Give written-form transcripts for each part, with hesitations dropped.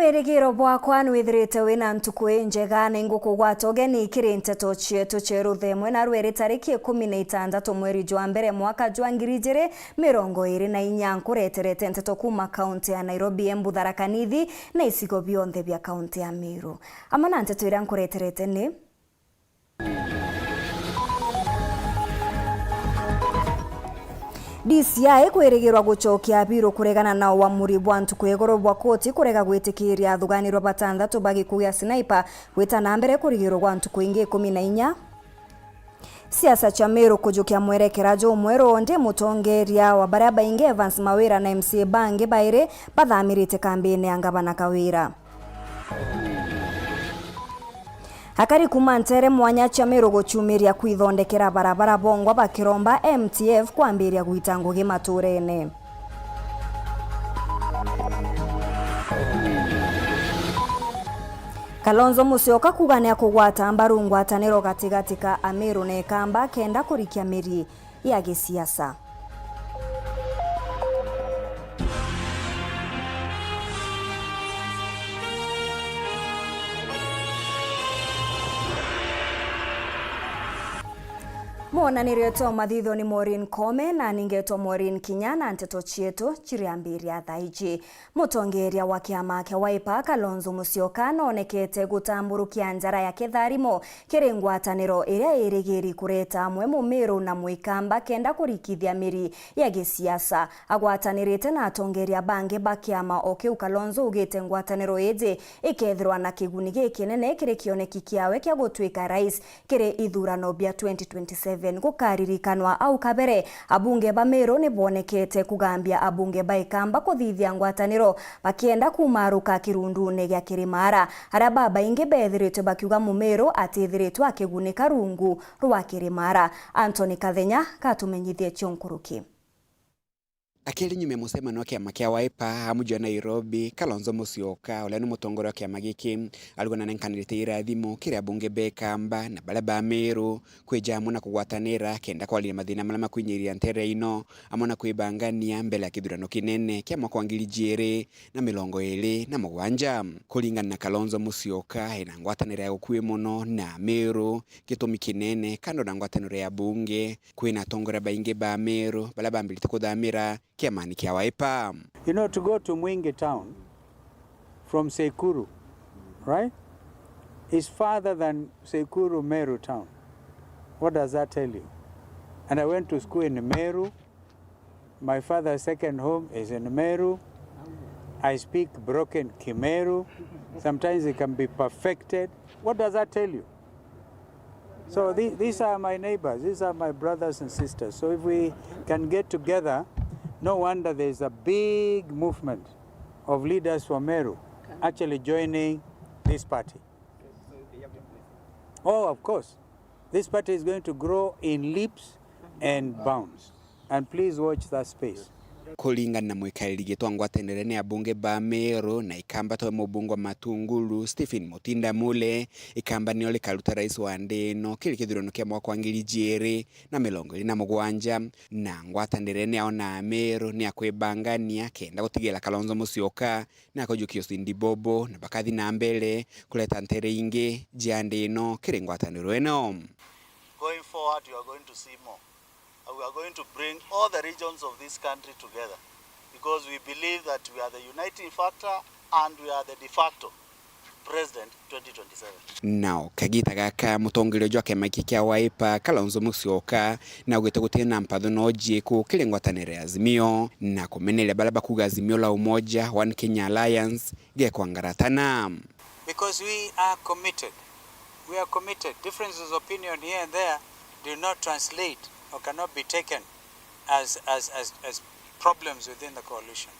Werigiro bwakwa nwithirite wina ntuku njega na ingukugwata ugeni kiri Nteto chietu cheru themwe na rweri tariki 16 mweri jwa mbere mwaka jwa 2024 nkureterete Nteto kuma kaunti ya Nairobi, Embu, Tharaka Nithi na isigo bionthe bia kaunti ya Meru. Amana Nteto ira nkureterete ni DCI kwirigirwa gucokia biro kuregana na uamuri bwa ntuku igoro bwa koti kurega gwitikiria thuganiro batandatu bagikugia sniper gwita na mbere kurigirwa gwa ntuku ingi 14. Siasa cha Meru kujukia mwerekerajo umwero ndi mutongeria wa baria baingi Evans Mawira na MC Bange baire bathamirite kambini ya ngabana Kawira. Hakari kuma Ntere mwanya cha Meru guchumiria kwithondekera barabara bongwa bakiromba MTF kwambiria gwita ngugi maturene. Kalonzo Musyoka kugania kugwata mbaru ngwataniro gatigati ka Ameru na Ikamba kenda kurikia miri ya gisiasa. Mwana nireto mathitho ni MAUREEN Kome na ningeto MAUREEN KINYA na Nteto chietu chiriambiria thaiji. Mutongeria wa kiama kia Wiper Kalonzo Musyoka nonekete gutamburukia njara ya kitharimo kiri ngwataniro iria irigiri kureta amwe Mumeru na Muikamba kenda kurikithia miri ya gisiasa. Agwatanirite na atongeria bange bakiama okiu Kalonzo ugite ngwataniro iji ikethirwa na kiguni gikinene kiri kioneki kiawe kia gutwika rais kiri ithurano bia 2027. Gukaririkanwa au kabere abunge ba Meru ni bonekete kugambia abunge ba Ikamba kuthithia ngwataniro bakienda kumaruka kirundune gya Kirimara haria baba ingi bethirite bakiuga Mumeru atithiritwe akigunika rungu rwa Kirimara. Anthony Kathenya katumenyithie chonkuruki. Akiri nyume musemano kia makia Wiper hamujwa Nairobi, Kalonzo Musyoka ule ni mutongoro kia magiki alugana nenkanirite irathimo kiri abunge ba Ikamba na balaba Meru kwejamu na kugwatanira kenda kwa mathina malama kwinyiria Ntere ino amona kwibangania mbele ya kithurano kinene kia mwaka wa 2027 kulingana na Kalonzo Musyoka ina ngwatanira ya gukue muno na Meru gitumi kinene kando na ngwatanira ya bunge kwina tongora bainge ba Meru balaba mbilite kuthamira kiamani kia Wiper. You know, to go to Mwingi town from Sekuru, right, is farther than Sekuru Meru town. What does that tell you? And I went to school in Meru. My father's second home is in Meru. I speak broken Kimeru. Sometimes it can be perfected. What does that tell you? So these are my neighbors. These are my brothers and sisters. So if we can get together, no wonder there's a big movement of leaders from Meru actually joining this party. Oh, of course. This party is going to grow in leaps and bounds. And please watch that space. Kulingana na mwikaili gitwa ngwatanire ni abunge ba Meru na Ikamba to mubungo Matungulu Stephen Mutinda Mule Ikamba ni ole karuta rais wa ndeno kili kithurano kia mwaka wa 2027 na ngwatanire ni aona Meru ni akwibangania kenda gutigela Kalonzo Musyoka na kujukio Sindi Bobo na bakathi na mbele kuleta Ntere ingi jiandeno kili ngwataniro eno. Going forward, you are going to see more. We are going to bring all the regions of this country together because we believe that we are the uniting factor and we are the de facto president 2027. Now, kagita gaka mutongerio jwa kema kia Wiper Kalonzo Musyoka na ugete gutina mpatho no jiku kili ngwatanire Azimio na kumenele balaba kuga Azimio la umoja One Kenya Alliance gekwangaratana. Because we are committed. We are committed. Differences of opinion here and there do not translate or cannot be taken as problems within the coalition.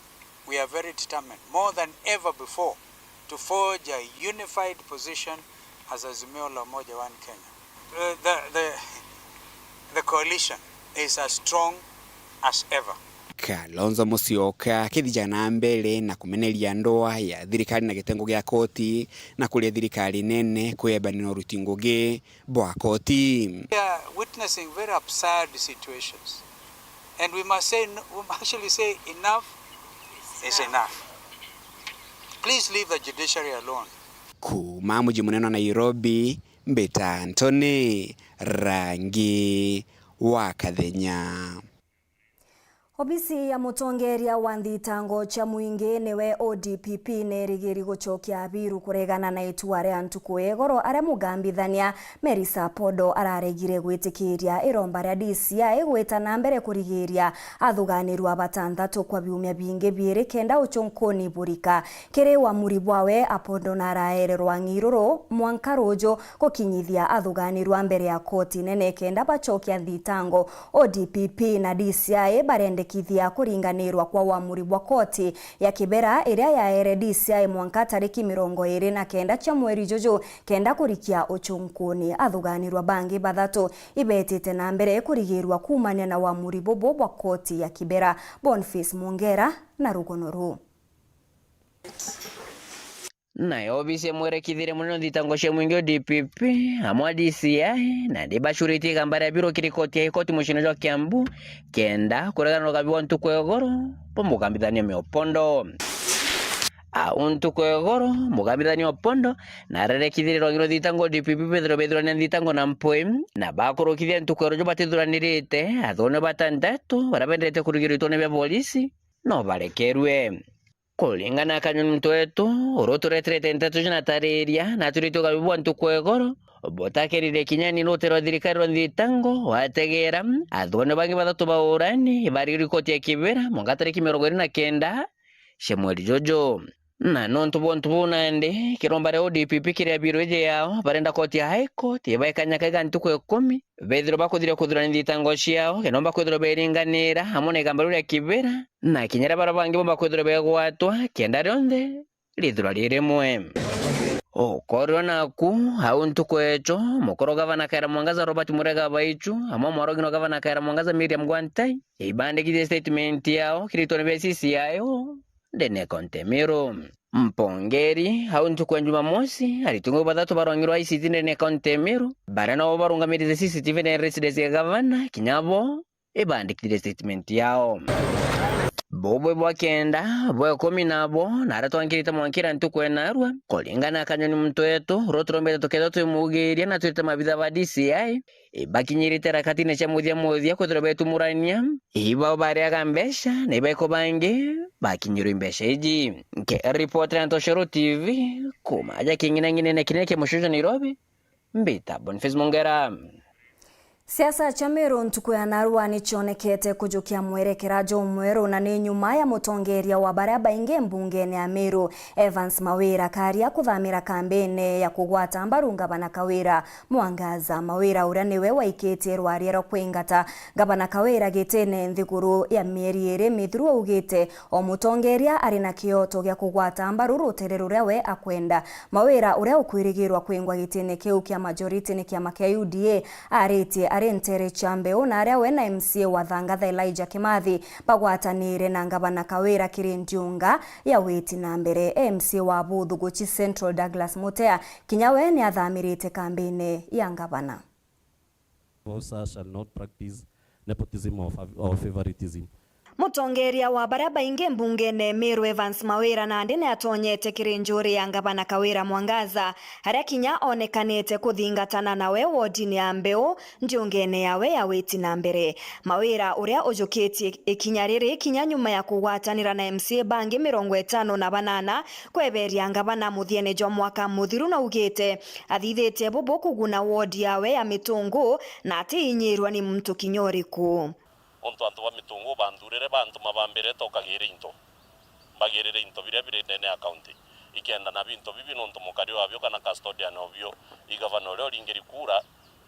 We are very determined, more than ever before, to forge a unified position as Azimio la Umoja One Kenya. The coalition is as strong as ever. Kalonzo Musyoka kithijana mbele na kumenelia ndoa ya thirikari na gitengo gya koti na kulia thirikari nene kwebanira rutingoge bwa koti. We are witnessing very absurd situations, and we must actually say enough is enough. Please leave the judiciary alone. Kuma muji munene Nairobi, Mbita Ntoni, Rangi wa Kathenya. Obisi ya mutongeria wa thitango cha muingi niwe ODPP nerigiri gucokia abiru kuregana na itua ria ntuku egoro aria mugambithania Merisa Podo araregire gwitikiria iromba ria DCI gwita na mbere kurigiria athuganiru abatandatu kwa biumia bingi biiri kenda uchonkoni burika kiri wa muribwawe Apodo na araererwa ng'iruru mwankarojo gukinyithia athuganiru mbere ya koti nene kenda bacokia thitango. ODPP na DCI barende kithia kuringanirwa kwa wamuri wa koti ya Kibera iria yaere DCI mwanka tariki 29 cha mweri Jojo kenda kurikia uchunkuni. Athuganirwa bangi bathatu ibetite na mbere kurigirwa kumania na wamuri bobo wa koti ya Kibera. Boniface Mungera na Rugonoru. Nayo obisi mwerekithire muno thitango cia mwingi DPP amwa DCI na ndibashuriti gambara biro kirikoti ya ikoti mushino jwa Kiambu kenda kuregana gabiwa ntuku egoro pomugambithania Meopondo ntuku egoro mugambithania Opondo na rerekithire rongiro thitango DPP Pedro na thitango na Mpwe na bakurukithia ntuku egoro batithuranirite athone batandatu barabendete kurigirito ne bya polisi no barekerwe. Kulingana kanyoni Nteto uroturetrete Nteto jina tariria na turito gabiwa ntuku egoro botakerire kinyani notero thirikari rwa thitango wategera athone bangi bathatu baurani bariri koti ya Kibera mongatariki 29 shemweri Jojo na nontu bontu nande kirombare ODPP kiria biro eje yao barenda koti ya High Court ibaikanya kaiga ntuku 10 bethiro bakuthira kuthurana thitango ciao kenomba kuthira beringanira hamone gambaru ya Kibera na kinyara barabangi bomba kuthira begwatwa kenda rionde lithura riremwe korona ku ntuku echo mukoro gavana Kaira Mwangaza Robert Murega Baichu amo morogino gavana Kaira Mwangaza Miriam Gwantai ibande kide statement yao kiritone besisi yao dene kontemiro mpongeri ntuku Jumamosi alitungo bathatu barongirwa ICT dene kontemiro barana barungamirize CCTV na residence ya gavana kinyabo ibande kide statement yao bobo bwa kenda bwa 10 naratwangirita mwankira ntuku enarwa kulingana kanyoni Nteto rotrombe tokedo tumugiria na twita mabitha ba DCI bakinyirite rakatine cha muthia kuthrobe tumurania iba baria gambesha ne beko bangi bakinyiro imbesha iji ke reporter Ntoshero TV kumaja kingine ngine kineke mushuja Nairobi Mbita Boniface Mungera. Siasa cha Meru ntuku ya narua ni chonekete kujukia mwerekera Weru na ni nyuma ya mutongeria wa baraba inge mbungene ya Meru Evans Mawira karia kuthamira kambene ya kugwata mbaru gavana Kawira Mwangaza. Mawira uria niwe waikete rwariero kwingata gavana Kawira gitene nthiguru ya mieri iri mithuru ugite o mutongeria ari na kioto gya kugwata mbaru ruterero rewe akwenda. Mawira uria ukwirigirwa kwingwa gitene kiu kia majority ni kia makia UDA ariti Ntere Chambeo na aria we na MCA wa Thaa Elijah Kimathi bagwatanire na gavana Kawira Kirinjunga ya witi na mbere. MCA wa Buthuguchi Central Douglas Mutea kinyawe ni athamirite kambine ya gavana. Shall not practice nepotism or favoritism. Mutongeria wa baraba inge mbungene Meru Evans Mawira na ndine atonyete Kirinjuri ya gavana Kawira Mwangaza haria kinya onekanete kuthingatana nawe wodini ya Mbeu njungene yawe ya witi na mbere. Mawira uria ujukitie ikinya riri kinya nyuma ya kugwatanira na MCA bangi 58 kweberia gavana muthiene jwa mwaka muthiru na ugite athithite bobo kuguna wodi yawe ya Mitungu na ati inyirwa ni mtu kinyoriku. Antu wa Mitungu bandurire bantu mabambere tokagire into bagirire into bire dene account ikenda na bintu bibi nonto mukari wabyo kana custodian obyo igavana leo lingeri kura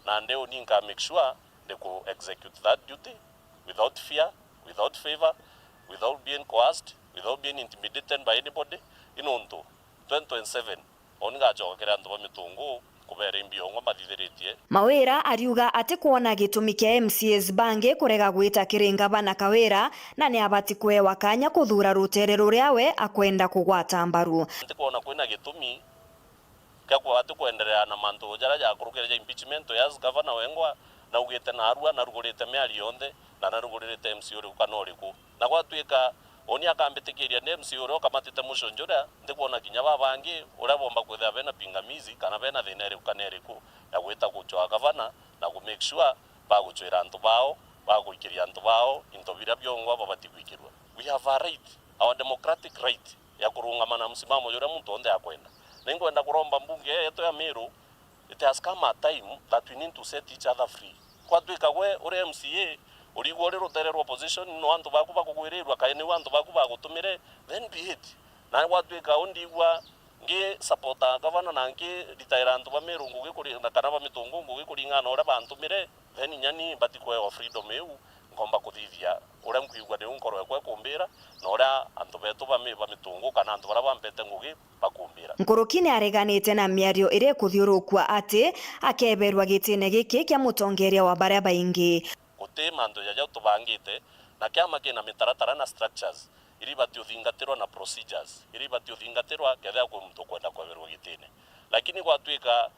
na ndeo ninka make sure they ko execute that duty without fear, without favor, without being coerced, without being intimidated by anybody. Inonto 2027 oninga chokera antu wa Mitungu kubere mbiongo mathithiritie. Mawira ariuga ati kuona gitumi kia MCAs bangi kurega gwita Gavana Kawira na ni abati kwewa kanya kuthura ruterero riawe akwenda kugwata mbaru. Ati kuona kwina gitumi kia kwa ati kuendelea na mantu jara ya kurukira impeachment ya gavana wengwa na ugite na arua na rugurite meari yonde na rugurite MCA uri kanoriku na gwatuika oni akambitikiria NMC uro kamatite mushonjura ndikuona kinya babangi ura bomba kwetha bena pingamizi kana bena thina riku kana riku ya gwita guchoa gavana na ku make sure baguchwira antu bao baguikiria antu bao into bira byongwa babati gwikirwa. We have a right, our democratic right ya kurungama na msimamo yura muntu onde akwenda ningwenda kuromba mbunge yetu ya Meru. It has come a time that we need to set each other free. Kwa twika we uri MCA uri gore rotererwa opposition no antu baku bakugwirirwa kaine wantu baku bagutumire then be it. Na kwa twika ondigwa nge supporta governor na nge retire antu ba Meru ngugi kuri na kana ba mitungu ngugi kuri ngana ora bantumire then nyani batiko ya freedom eu ngomba kuthithia ura nkuigwa de unkoro ekwe kumbira na ora antu betu ba mitungu kana antu bara bampete ngugi bakumbira. Nkurukini areganite na miario ire kuthiurukwa ati akeberwa gitine giki kia mutongeria wa baria baingi guti mandu ya tubangite na kiama kina mitaratara na structures iri bati uthingatirwa na procedures iri bati uthingatirwa ketha ku muntu kwenda kweberwa gitine lakini gwatwika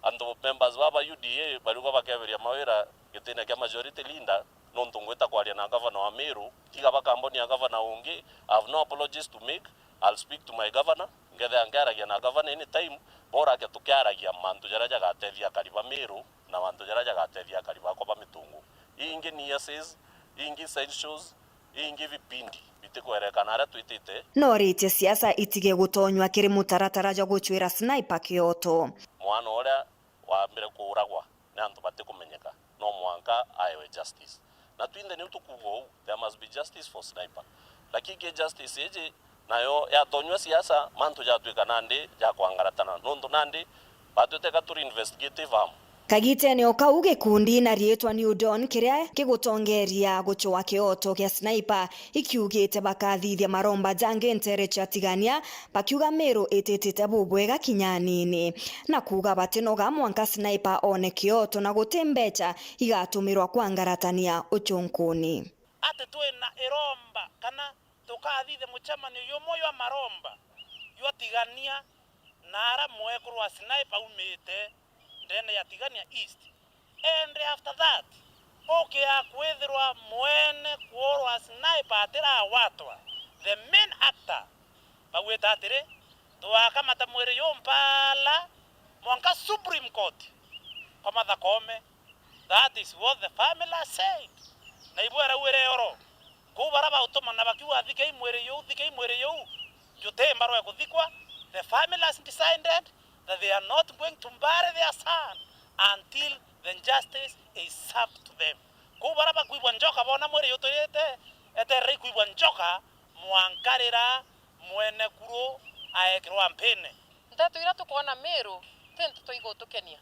andu members baba UDA baruga bakeberia mawira gitine kia majority leader nontu ngweta kwaria na governor wa Meru tiga bakamboni ya governor ungi. I have no apologies to make. I'll speak to my governor ngetha ngaragia na governor anytime bora ke tukiaragia mantu jaraja gatethia kariba Meru na mantu jaraja gatethia kariba kwa mitungu ingi niases ingi sideshows ingi vipindi bitikwerekana ara twitite no rite siasa itige gutonywa kiri mutaratara ja guchwira sniper kioto mwana ora wa mbere kuragwa na antu batikumenyeka no mwanka aiwe justice na twinde ni tukugo there must be justice for sniper lakini justice eje nayo ya tonywa siasa mantu ja twika nande ja kwangaratana nondu nande batuteka turi investigative am kagite ne okau gikundi na rietwa New Dawn kiria kigutongeria guchwa kioto kia sniper ikiugite bakathithia maromba jange ntere chatigania bakiuga Meru ititite bubwega kinyanini na kuga batinoga mwanka sniper one kioto na gutembecha igatumirwa kwangaratania uchunkuni ate twena iromba kana tukathithe muchamani yomoyo maromba yotigania nara mwekurwa sniper umite ndene ya Tigania East and after that okay akwethirwa mwene kuorwa sniper atira watwa the main actor bagweta atire twakamata mwere yompala mwanka Supreme Court kama thakome. That is what the family said na ibwera were oro kubara ba utoma na bakiwa thike mwere yo jote mbaro ya kuthikwa. The family has decided that they are not going to bury their son until the justice is served to them. Kubara ba kuibwa njoka bona mwere yotoyete ete rei kuibwa njoka mwankarira mwene kuro aekirwa mpene. Nteto ira tukona Meru tintu tuigo tukenia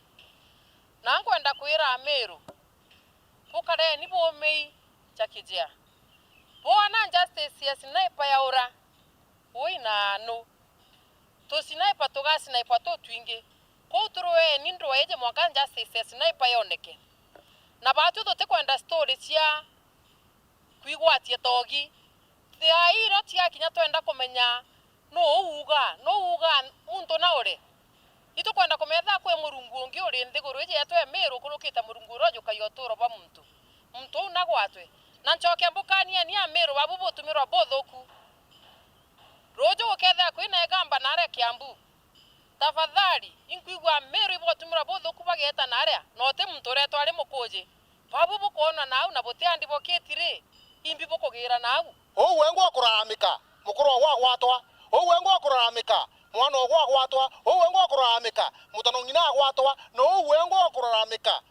na ngwenda kwira Meru ukare ni bomei chakijia bona justice ya sniper ya ura oina no to sniper to ga sniper to twinge ko turoe nindo eje mwaka justice ya sniper yoneke na batu to te kwenda story cia kwigwatie togi thia iro tia kinya twenda kumenya no uga muntu na ore ito kwenda kumetha kwe murungu ngi uri nthiguru eje yatwe Meru kulukita murungu rojo kayotoro ba muntu na gwatwe na nchoke mbukania ni Meru babu botumirwa bothoku rojo uketha kwina egamba nare Kiambu tafadhali inkuigwa Meru botumirwa bothoku bageta nare no te muntu reto ari mukoje babu bukona nau na botiandi boketire imbi bokugira nau wengo akuramika mukuru wa gwatwa wengo akuramika mwana wa gwatwa wengo akuramika mutano ngina gwatwa no wengo akuramika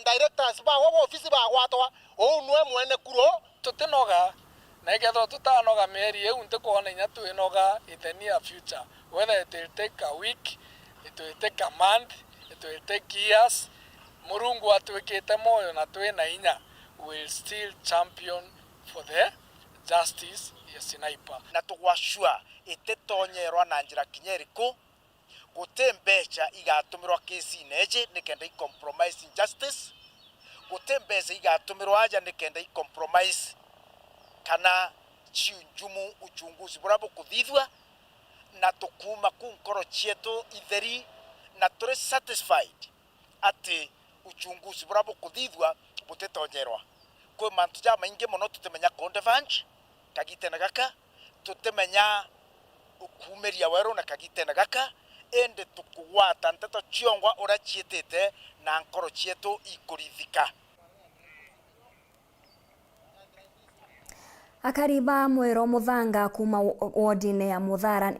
directors ba wo office ba gwatwa nwe mwene kuro tutinoga na igetho tutanoga meri eu ntikona nya twinoga in the near future, whether it will take a week, it will take a month, it will take years. Murungu atwikite moyo na twina inya will still champion for the justice ya sniper na tugwashua itetonyerwa na njira kinyeriku gutembecha igatumirwa kesi neje nikenda compromise justice gutembecha igatumirwa aja nikenda compromise kana chinjumu uchunguzi burabo kuthithwa na tukuma kunkoro chieto itheri na tore satisfied ati uchunguzi burabo kuthithwa butetonyerwa kwa mantu ja maingi muno tutemenya kondevanch kagitene gaka tutemenya ukumeria Weru na kagitene gaka ende tukugwata Nteto chiongwa ora chietete na nkoro chietu ikurithika. Akariba Mwero Muthanga kuma wodine ya Muthara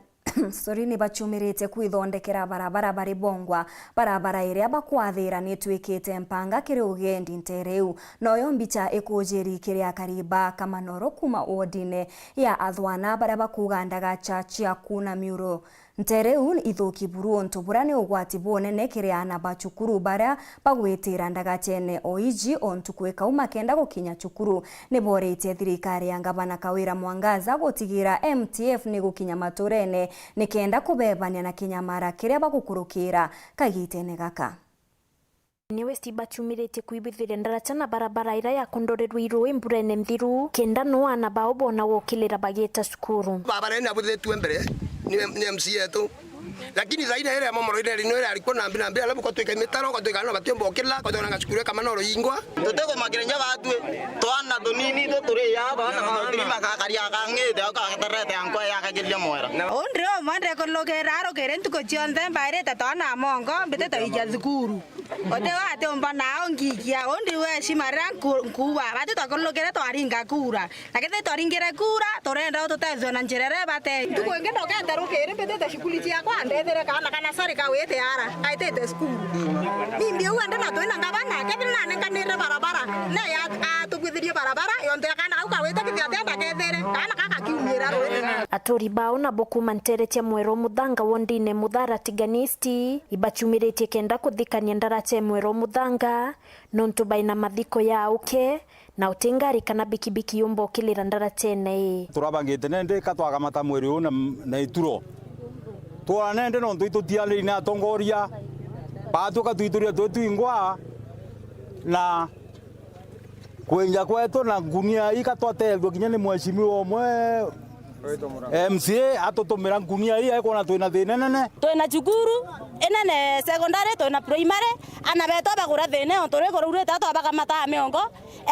ni bachumirite kwithondekera barabara bari bongwa barabara iria bakwathira ni twikite mpanga kiri ugendi ntereu noyo mbicha ikujiri kiri Akariba Kamanoro kuma wodine ya athwana bara bakugandaga chachi akuna miuro ntereu ithuki buru ntuburane ugwati bonene kiri ana bachukuru bara bagwitira ndagachene oiji ontukweka umakenda gukinya chukuru ni borete thirikari ya Gavana Kawira Mwangaza gutigira MTF ni gukinya maturene nikenda kubebania na kinyamara kiria bagukurukira kagitene gaka. Niwe bachumirite kwibithire ndaracha na barabara ira ya kondorerwa irwe mburene mthiru kenda no ana baobona wokilira bageta cukuru barabara ina buthetwe mbere ni MC yetu lakini zaina ile mama roide rino ile alikuwa na mbina alafu kwa tuika mitaro kwa tuika no batembo okila kwa tuika ngachukuru kama noro yingwa tutego magirenya batwe twana donini to turi ya bana magiri makakaria kangete akaterete ankwa ya kagilia mwera ondre o mande ko logeraro keren tuko chionde mbaire tatana mongo mbete to ija zukuru ode wate ombana ongikia ondri we shimara kuwa bate to ko logere to aringa kura lakini to aringira kura torenda to tezo na njerere bate tuko ngendo ka taro kere mbete to shukuli ya kwa ndethere kana sari ka wete ara aitete skuru mimi uende na to ina Gavana kedina nenganire barabara na ya atugwithirie barabara yonde kana ka wete kitenda kethere kana kaka kiumira rwene atori bao na boku manteretia Mwero Muthanga wondine Muthara tiganisti ibachumirite kenda kuthikania ndarache Mwero Muthanga nontu baina mathiko ya uke na utingari kana bikibiki yombo kilira ndarachene turabangite nende katwaga mata Mweru na ituro twanende no tuitiali na tongoria batuka tuituria twingwa na kwenja kwetu na ngunia ikatwatelwa kinya ni mheshimiwa omwe MCA atotomera ngunia hii eko na twina thine nene twina cukuru enene secondary twina primary ana beto bagura thine ontore gorure tato abakamata miongo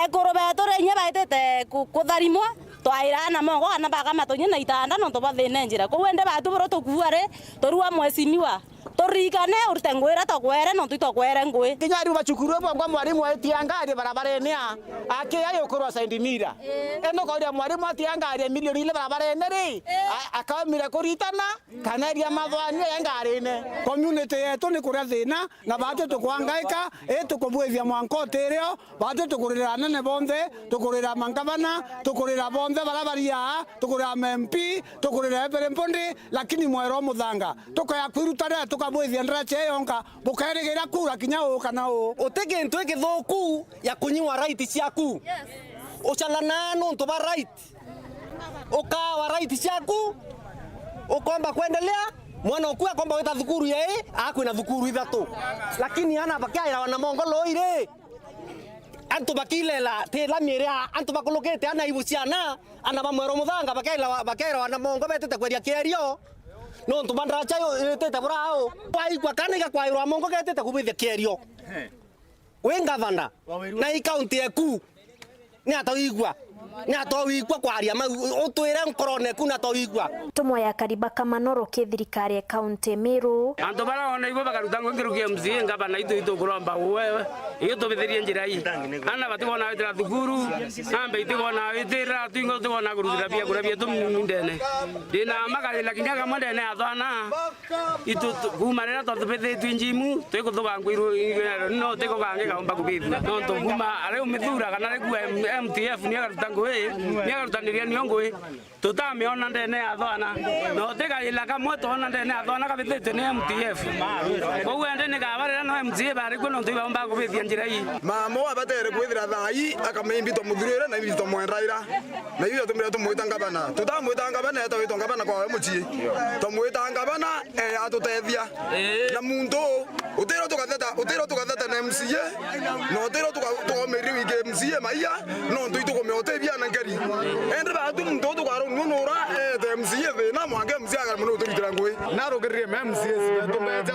ekoro beto renye baitete kutharimwa twaira na mongo ana bakamatonye na itanda no to bathine njira ko wende batu bro to kuare torua mwesimiwa torikane urte ngwira to kwere no tuito kwere ngwe kinyari bachukuru bwa mwarimu atiangari barabara nia akia yokorwa sendimira eno ko mwarimu atiangari milioni ile barabara ri akamira kuritana kanaria mathwani engarine community yetu ni kuria thina na batu tukwangaika tukubwithia mwankoterio batu tukurira nene bonde tukurira mangavana tukurira bonde barabaria tukurira MP tukurira eperempondi lakini Mwero Muthanga tukaya kwirutana tukabwithia ndarache yonka bukairigira kura kinya kana utege ntwe githuku ya kunyiwa right ciaku uchalana no to ba right ukawa right ciaku ukomba kuendelea mwana okua kwamba weta thukuru yeye akwina thukuru ithatu lakini ana bakaira wana mongolo ire antu bakilela te la miria antu bakolokete ana ibuciana ana ba Mwero Muthanga bakaira wana mongo betete kweria kerio no ntu bandaracha yo tete brao kwaigwa kaniga kwairwa mongo getete kubithia kerio we Gavana na ikaunti eku ni atawigwa ni atawigwa kwaria utwire nkorone kuna tawigwa tumwa ya Akariba Kamanoro ke thirikari ya kaunti Meru antu bara ona igwa bakaruta ngirukia MCA Gavana itu kuromba wewe iyo tubithirie njira hii ana batigona witira thukuru ambe itigona witira twingo tugona kurutira bia kurabia tumindene dina magari lakini kama ndene athana itu kumarira tutubithe twinjimu twikuthuga ngwiru no tiko gange kaomba kubithia no tuguma ari umithura kana ari ku MTF ni agaruta ngwe ni agarutaniria ni ngwe tutamiona ndene athana no tika ila kamwe tona ndene athana kabithite ni MTF koguo ndene gabarira no MCA bari kuno tuibaomba kubithia njira hii mamo abatere kwithira thai akameimbito muthurire na imbito mwendaira na iyo tumire tumwita Gavana tutamwita Gavana etawitwa Gavana kwa muci tumwita Gavana atutethia na muntu utero tukatheta na MCA no utero tukomeri wike MCA maiya no tuito kumeotebia na ngeri endre ba tu muntu tukaro nunura MCA thina mwange MCA agara muno turitira ngui na rogerie MCA tumeja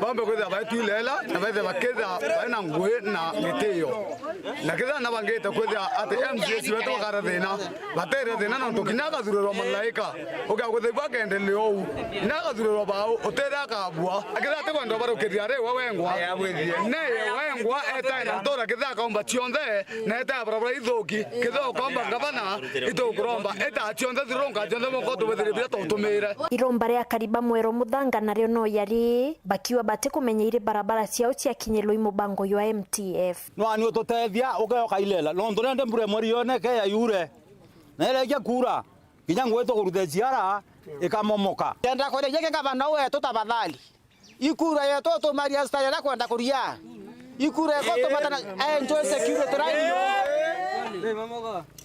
bambe kwithira ba tu akilela na baithe baketha baina ngui na gitio na ketha na bangete kwetha ati MCS wetu karathina batere thina no tukinaga thurero malaika uga guthigwa kendele ou naga thurero bao utera kabua aketha ati kwenda baro kithia we wengwa ne wengwa eta na ndora ketha kaomba tionthe na eta barabara ithuki ketha kaomba gavana ito kuromba eta tionthe thironga tionthe moko tubethire bia tutumire iromba ria Kariba Mweru Muthanga nario no yari bakiwa bate kumenya ire barabara ciao ciakinyirwo imubango ya MTF no ani utotethia ugeoka ilela no ndorende mbure mweri yone ke ya yure na ile ya kura kinya ngweto kurute ciara ikamomoka tenda kore yeke gavana wetu tafadhali ikura yetu tumaria style kwenda kuria ikura yetu tumatana enjoy security right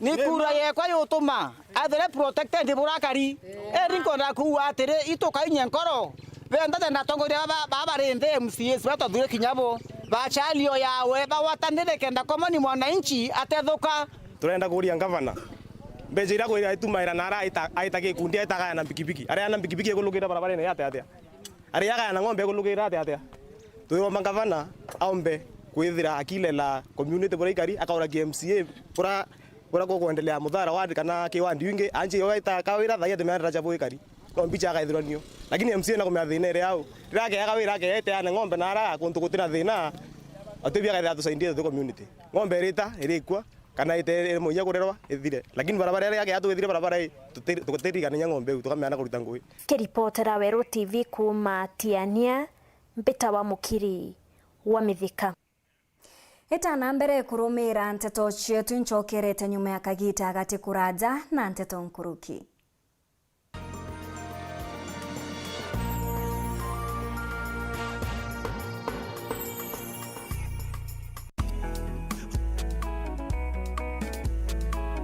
ni kura yekwa yutuma athere protected burakari erinko na kuwa atere itoka inyenkoro benda tena tongoria baba rende MCS bato dure kinyabo bachalio yawe bawatanire kenda komoni mwananchi atedhuka turenda kuria gavana mbejira kwira itumaira nara aita gikundi aitaga na pikipiki aria na pikipiki egulugira barabara ine atia aria ga na ngombe egulugira atia turomba gavana aombe kwithira akilela community buraikari akaura KMCA pura kuendelea muthara wadi kana kiwandi wingi anje yoita kawira thaia temeandra chapo ikari no mbicha akaithiranio lakini MCA na kumya thina ire au rake yakawira yake ete ana ngombe na ara kuntu gutina thina atubia kaira tusaidie the community ngombe rita irikwa kana ite moya kurerwa ithire lakini barabara yake yatu ithire barabara tukutirika nya ngombe tukamya na kuruta ngui kiripotera Weru TV kuma Tiania Mbita wa Mukiri wa Mithika Etana mbere kurumira Nteto cietu nchokerete nyuma ya kagita agati kuraja na Nteto nkuruki.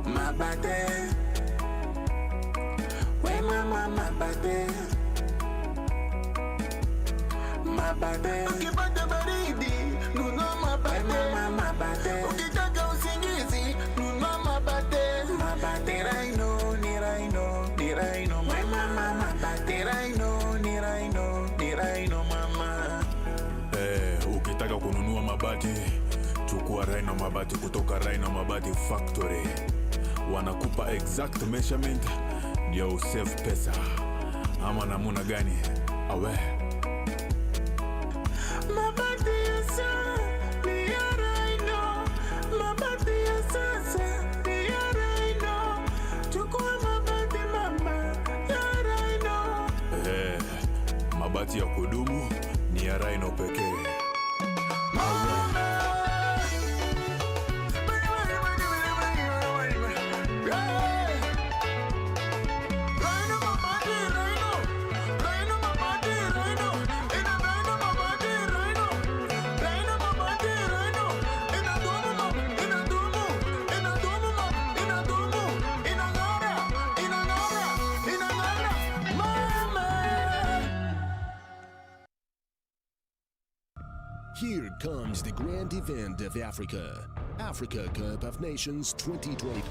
Mabate we mama mabate mabate ukipata baridi nunua mabate ukitaka usingizi nunua mabate raino ni raino mama mabate raino mama ukitaka kununua mabati chukua Raino mabati kutoka Raino Mabati Factory wanakupa exact measurement ndio usave pesa ama namuna gani awe mabati ya sasa ni ya Raino mabati ya sasa ni ya Raino chukua mabati mama ya Raino mabati ya kudumu ni ya Raino pekee Here comes the grand event of Africa, Africa Cup of Nations 2023.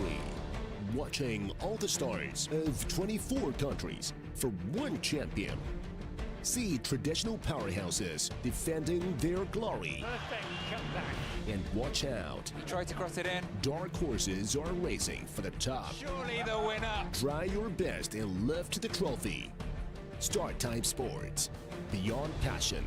Watching all the stars of 24 countries for one champion. See traditional powerhouses defending their glory. And watch out. He tried to cross it in. Dark horses are racing for the top. Surely the winner. Try your best and lift the trophy. Start Time Sports. Beyond passion.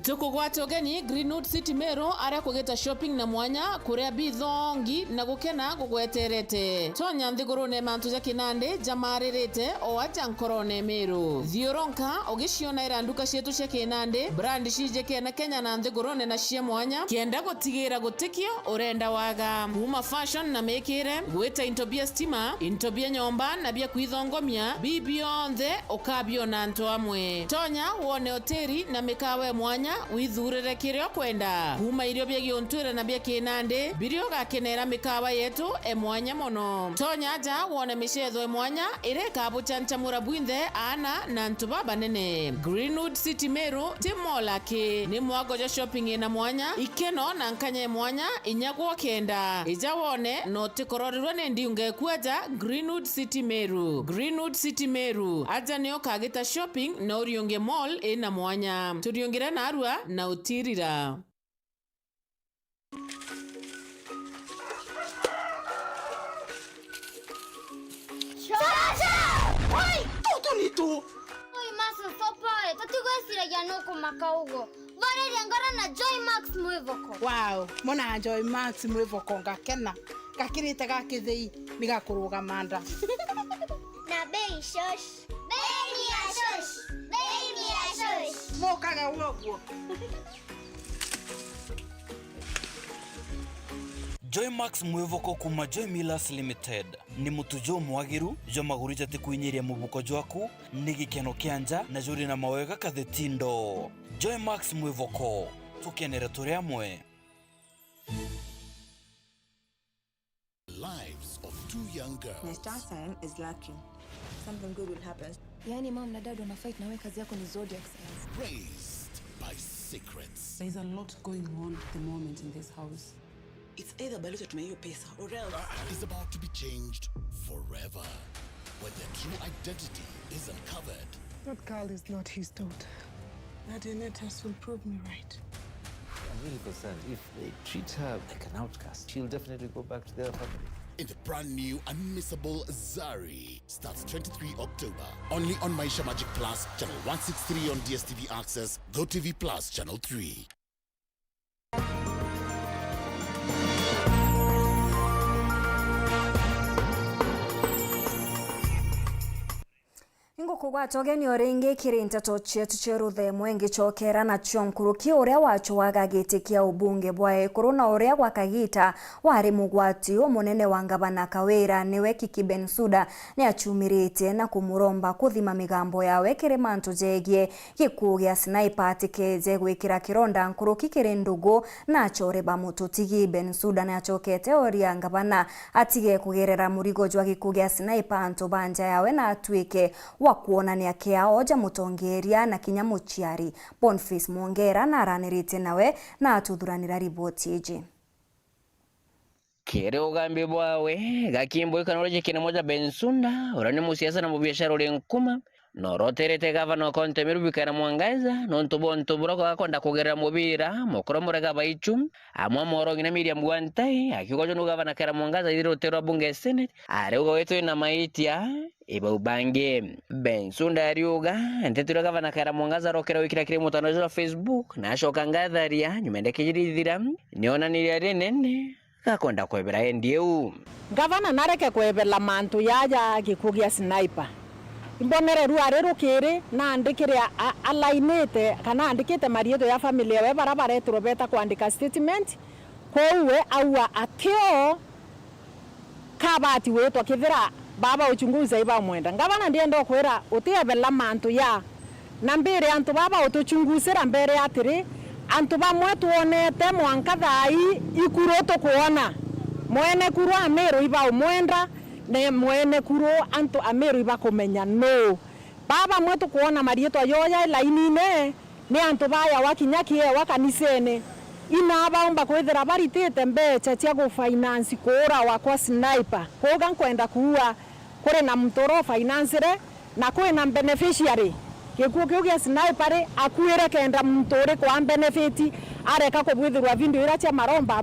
Tukugwata ugeni Greenwood City Mero aria kugeta shopping na mwanya kuria bithongi na gukena gugweterete tonya nthigurune mantu ja kinande jamaririte o aja nkorone Mero thioronka ogiciona iranduka cietu cia kinande brand cije kena Kenya na nthigurune na cia mwanya kienda gutigira gutikio urenda waga kuma fashion na mekire gweta intobia stima intobia nyomba na bia kwithongomia bibionthe okabio na nto amwe tonya wone hoteli na mikawe mwanya mwanya withurire kirio kwenda kuma irio bya giontwire na bya kinande birio gakenera mikawa yetu mwanya mono tonya ja wone mishetho mwanya ire kabuchancha murabwinde ana na ntuba banene Greenwood City Meru timola ke ni mwagoja shopping na mwanya ikeno na nkanye mwanya inyagwo kenda ija wone no tikororirwe ne ndiunge kuaja Greenwood City Meru aja nio kagita shopping na uriunge mall ina mwanya turiungira na arua na utirira Oi, tudo nito. Oi, massa, só pai, tá tu gostira ya no com macaugo. Vale agora na Joy Max mwevoko. Wow, mona Joy Max mwevoko ngakena. Gakirite gakithei nigakuruga manda. Na bei shosh. Bei ya shosh. Mokaga wogo. Joy Max mwevoko kuma Joy Millers Limited ni mutujo mwagiru jo magurija tikuinyiria mubuko jwaku ni gikeno kianja na juri na mawega kathetindo. Joy Max mwevoko tukenera turi amwe. Lives of two young girls. My star sign is lucky. Something good will happen. Yani mom na dad wana fight na wewe kazi yako ni zodiac signs. Raised by secrets. There's a lot going on at the moment in this house. It's either balito tumehiyo pesa or else is about to be changed forever when their true identity is uncovered. That girl is not his daughter. That Nteto will prove me right. I'm really concerned. If they treat her like an outcast, she'll definitely go back to their family. In the brand new unmissable Zari starts 23 October only on Maisha Magic Plus channel 163 on DSTV Access, GoTV Plus channel 3. Kugwatogeni oringi kiri Nteto chetu cheruthe mwengi chokera na chonkuruki uria wacho wagagitikia ubunge bwa ekuru na uria gwakagita wari mugwati munene wa ngabana Kawira niwe Kiki Bensuda ni achumirite na kumuromba kuthima migambo yawe kiri mantu jegie gikugia sniper atikeje gwikira kironda nkuruki kiri ndugu na choreba mututigi Bensuda ni achokete oria ngabana atige kugerera murigo jwa gikugia sniper antu banja yawe na atwike kuona ni akia oja mutongeria na kinya muchiari Boniface Mwongera na aranirite nawe na atuthuranira riboti iji kere ugambi bwawe gakimbo ikanoroje kine moja Bensunda urani musiasa na mubiashara uri nkuma noroterete gavana konte mirubikana mwangaza nontobo buroko gakonda kugerera mubira mukoro murega baichum amwa moro ngina Miriam Gwantai akikojo no gavana kera mwangaza iro tero bunge Senate arego wetu na maitia iba ubange Bensunda ariuga Nteto gavana kera mwangaza rokera wikira kire mutano wa Facebook na shoka ngatharia nyumende kijirithira niona niri nene gakonda kwebera endieu gavana nareke kwebela mantu yaja gikugia sniper imbonere ruare rukiri na andikire alainete kana andikite marieto ya familia we barabara turobeta kuandika statement kowe aua atio kabati wetu akithira baba uchunguza iba mwenda ngabana ndiye ndo kwera utiebela mantu ya na mbere antu baba utuchunguzira mbere atiri antu bamwe tuonete mwanka thai ikuroto kuona mwene kuru amero iba mwenda ne mwene kuru antu amero iba kumenya no baba mwetu kuona marieto yoya lainine ni antu baya wakinyakie wakanisene ina baomba kwethera baritete mbecha cia go finance kura wakwa sniper koga nkwenda kuua kure na mtoro finance na kwe na beneficiary gikuo kia sniper akuire kenda mtore kwa benefit areka kubwithirwa video ira cia maromba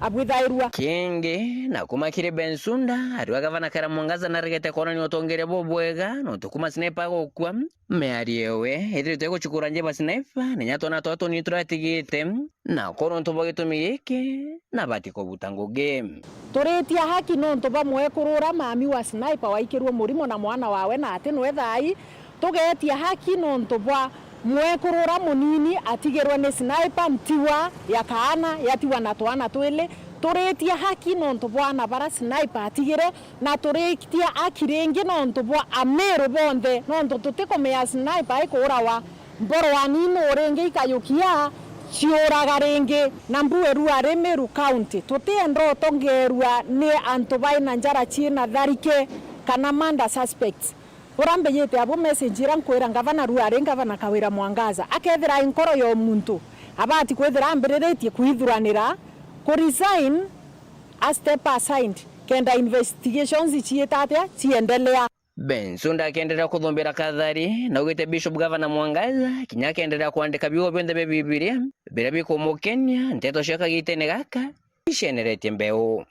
abwithairwa kenge na kumakire Bensunda ariwa gavana kera mwangaza na regete kona ni otongere bobwega no tukuma sniper gokwa meariewe ithirite guchukura njeba sniper ninyato na toto ni turatigite na kono ntobogitumiyeke na batiko butango game turetia haki no ntoba mwe kurura mami wa sniper waikirwo murimo na mwana wawe na ati no ethai tugetia haki no ntobwa mwe kurura munini atigerwa ni sniper mtiwa ya kaana yatiwa na twana twele turetia haki no ntobwa na bara sniper atigere na turetia akirengi no ntobwa amero bonde no ntotiko me ya sniper ikurawa mboro wanino renge ikayukia ciuraga ringi na Weru ari Meru County tutiendo tongerua ni antu baina njara china tharike kana manda suspects urambe yete abo message irankwira ngavana Ruare ngavana Kawira Mwangaza akethira inkoro yo muntu abati kwethira ambiriretie kuithuranira ku resign a step assigned kenda investigations chietatia chiendelea. Bensunda akiendelea kudhumbira kadhari na ugite Bishop Gavana Mwangaza Kinya akiendelea kuandika bigo byonde be Biblia bila bikumukenya Nteto shaka gitene gaka isheneretie mbeu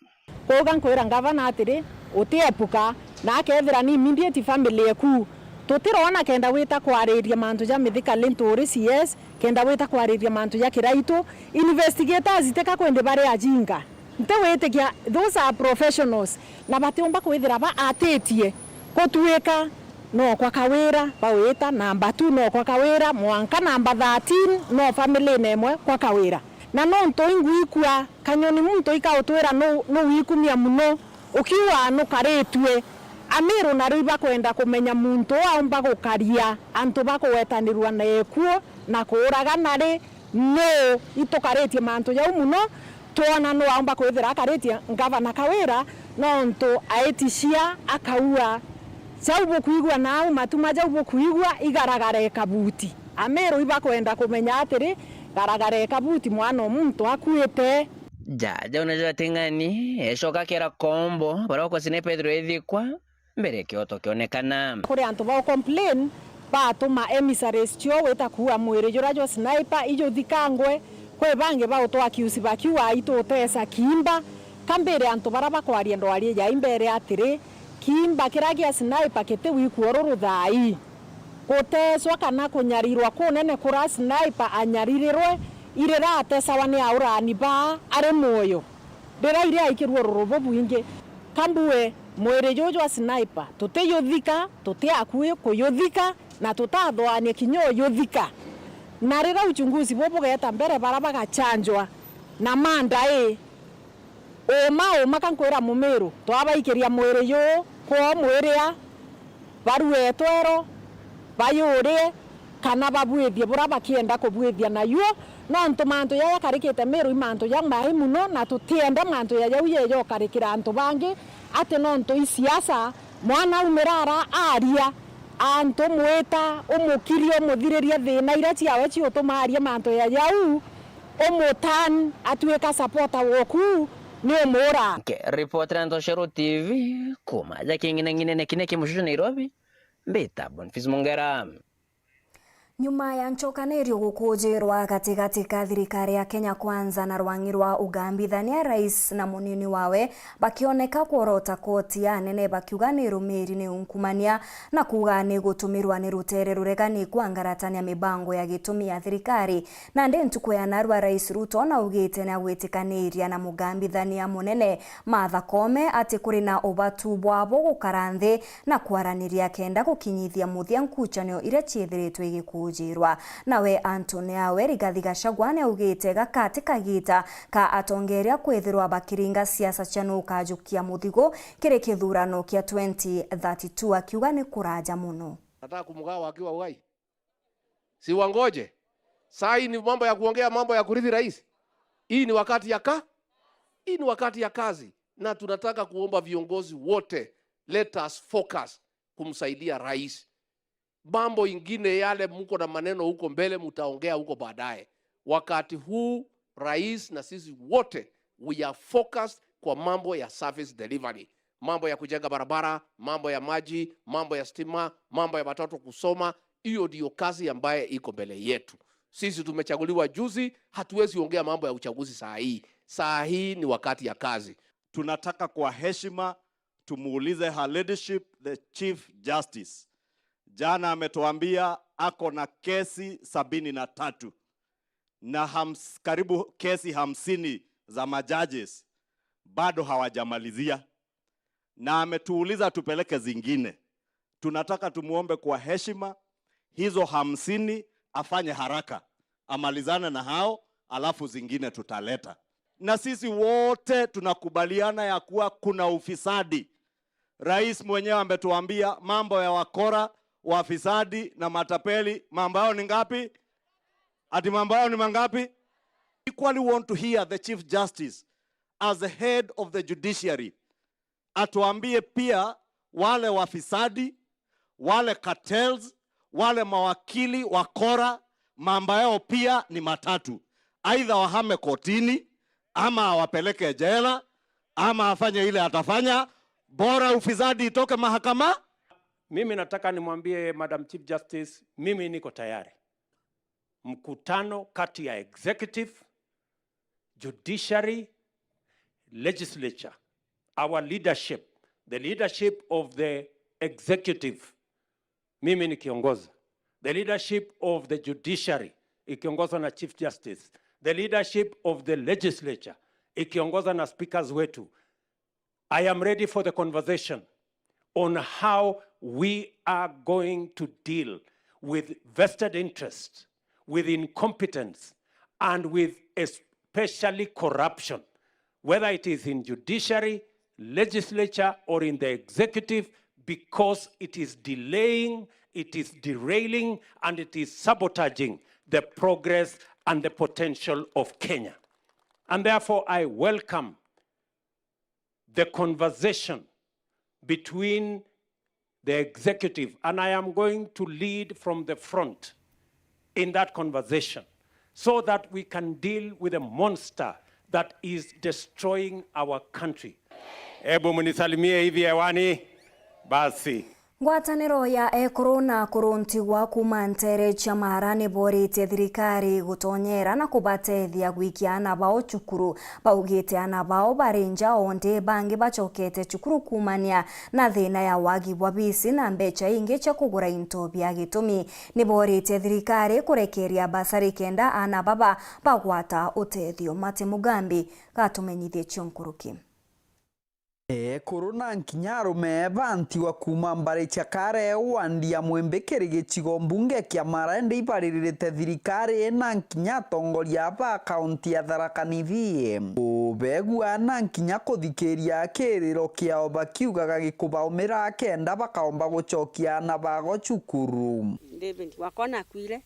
koga nkwira ngavana atiri utiepuka na akethira ni immediate family eku tutirona kenda wita kwariria mantu ja mithika lentori CS kenda wita kwariria mantu ja kiraito investigators iteka kwende bare ajinga nte wete kia those are professionals na batiomba kwithira ba atetie kutuika no kwa Kawira bawita namba 2 no kwa Kawira mwanka namba 13 no family nemwe kwa Kawira na no nto ingwikwa kanyoni muntu ikautwira no wikumia muno ukiwa no karetwe Amiru na riba kwenda kumenya muntu aumba gukaria antu bakuwetanirwa na ekuo na kuraga nari no itokaretie mantu ya muno tuona no aumba kwithira akaretie Gavana Kawira no nto aetishia akaua saubo kuigwa nao matuma jaubo kuigwa igaragare kabuti Amiru iba kwenda kumenya atiri garagare kabuti mwana muntu akuete jaja unajua tingani eshoka kera kombo baroko sine Pedro ethikwa mbere kioto kionekana kuri antu ba complain batuma emissaries chio weta kuwa mwere jurajo sniper ijo thikangwe kwe bange ba uto akiusi bakiwa ito tesa kimba kambere antu baraba kwaria ndwari ya imbere atiri kimba kiragia sniper kete wikuororo thai kuteswa kana kunyarirwa kunene kura sniper anyaririrwe irera atesawa ni aurani ba are moyo ndira ire aikirwo rorobo buinge kambuwe mwere jojo wa sniper tuteyuthika tutiakuye kuyuthika na tutathwane kinyo yuthika na rira uchunguzi bobo geta mbere baraba gachanjwa na manda oma kankwira Mumiru twabaikiria mwere yo kwa mwerea baruwe twero bayure kana babwethie buraba kienda kubwethia na yo no ntumanto ya karikite Meru imanto ya mai muno na tutienda manto ya yo karikira antu bangi ate no nto isiasa mwana umirara aria anto mweta umukirio muthiriria thina ira ciawe cio tumaria manto ya yau umutan atuika supporter woku ni umura reporter Ntoshero TV kuma jakingine ngine kineke mushushu Nairobi mbeta Bonfils Mongera. Nyuma ya nchokanerio gukujirwa katikati ka thirikari ya Kenya Kwanza na rwangi rwa ugambithania rais na munini wawe bakioneka kuorota koti ya nene bakiuga ni rumiri ni unkumania na kuga ni gutumirwa ni rutere ruregani kwangaratania mibango ya gitumi ya thirikari na ndi ntuko ya narwa rais Ruto na ugite na gwitikaniria na mugambithania munene Martha Koome ati kuri na obatu bwabo gukaranthi na kwaraniria kenda gukinyithia muthia nkuchanio ire chiethiritwe igikujirwa nawe Antonia Rigathi Gachagua ne ugite gakati kagita ka atongeria kwethirwa bakiringa siasa chanuka jukia muthigo kire kithurano kia 2032 akiuga ni kuraja muno. Nataka kumgawa akiwa ugai. Si wangoje. Saa hii ni mambo ya kuongea mambo ya kurithi rais. Hii ni wakati ya kazi na tunataka kuomba viongozi wote let us focus kumsaidia rais. Mambo ingine yale mko na maneno huko mbele mtaongea huko baadaye. Wakati huu rais na sisi wote we are focused kwa mambo ya service delivery. Mambo ya kujenga barabara, mambo ya maji, mambo ya stima, mambo ya watoto kusoma. Hiyo ndio kazi ambaye iko mbele yetu. Sisi tumechaguliwa juzi, hatuwezi ongea mambo ya uchaguzi saa hii. Saa hii ni wakati ya kazi. Tunataka kwa heshima tumuulize her leadership the Chief Justice. Jana ametuambia ako na kesi 73 na karibu kesi 50 za majudges bado hawajamalizia, na ametuuliza tupeleke zingine. Tunataka tumuombe kwa heshima hizo 50 afanye haraka, amalizane na hao, alafu zingine tutaleta. Na sisi wote tunakubaliana ya kuwa kuna ufisadi. Rais mwenyewe ametuambia mambo ya wakora wafisadi na matapeli mambo yao ni ngapi? Ati mambo yao ni mangapi? Equally want to hear the Chief Justice as the head of the judiciary atuambie pia wale wafisadi, wale cartels, wale mawakili wakora mambo yao pia ni matatu. Aidha wahame kotini, ama awapeleke jela, ama afanye ile atafanya, bora ufisadi itoke mahakama. Mimi nataka nimwambie Madam Chief Justice, mimi niko tayari. Mkutano kati ya executive, judiciary, legislature, our leadership, the leadership of the executive, mimi nikiongoza, the leadership of the judiciary, ikiongozwa na Chief Justice, the leadership of the legislature, ikiongozwa na speakers wetu. I am ready for the conversation on how we are going to deal with vested interest, with incompetence, and with especially corruption, whether it is in judiciary, legislature, or in the executive, because it is delaying, it is derailing, and it is sabotaging the progress and the potential of Kenya. And therefore, I welcome the conversation between the executive, and I am going to lead from the front in that conversation so that we can deal with a monster that is destroying our country. Ebu munisalimie hivi hewani basi. Ngwataniro ya ekuru na kuruntigwa kuma ntere cha maharani borite thirikari gutonyera na kubatethia gwikiana bao cukuru baugite ana bao barenja onde bangi bachokete cukuru kumania na thina ya wagi bwa bisi na mbecha ingi cha kugura into bya gitumi ni borite thirikari kurekeria basari kenda ana baba bagwata utethio Mate Mugambi gatumenyithie chonkuruki. Korona nkinyaro mebanti wa kuma mbare chakare wandia mwembekere gichigo mbunge kia marende ibaririte thirikari na nkinya tongoria ba kaunti ya Tharaka Nithi ubegwa na nkinya kuthikeria kiriro kia obakiugaga gikubaumira kenda bakaomba guchokia na bago cukuru David wakona kwire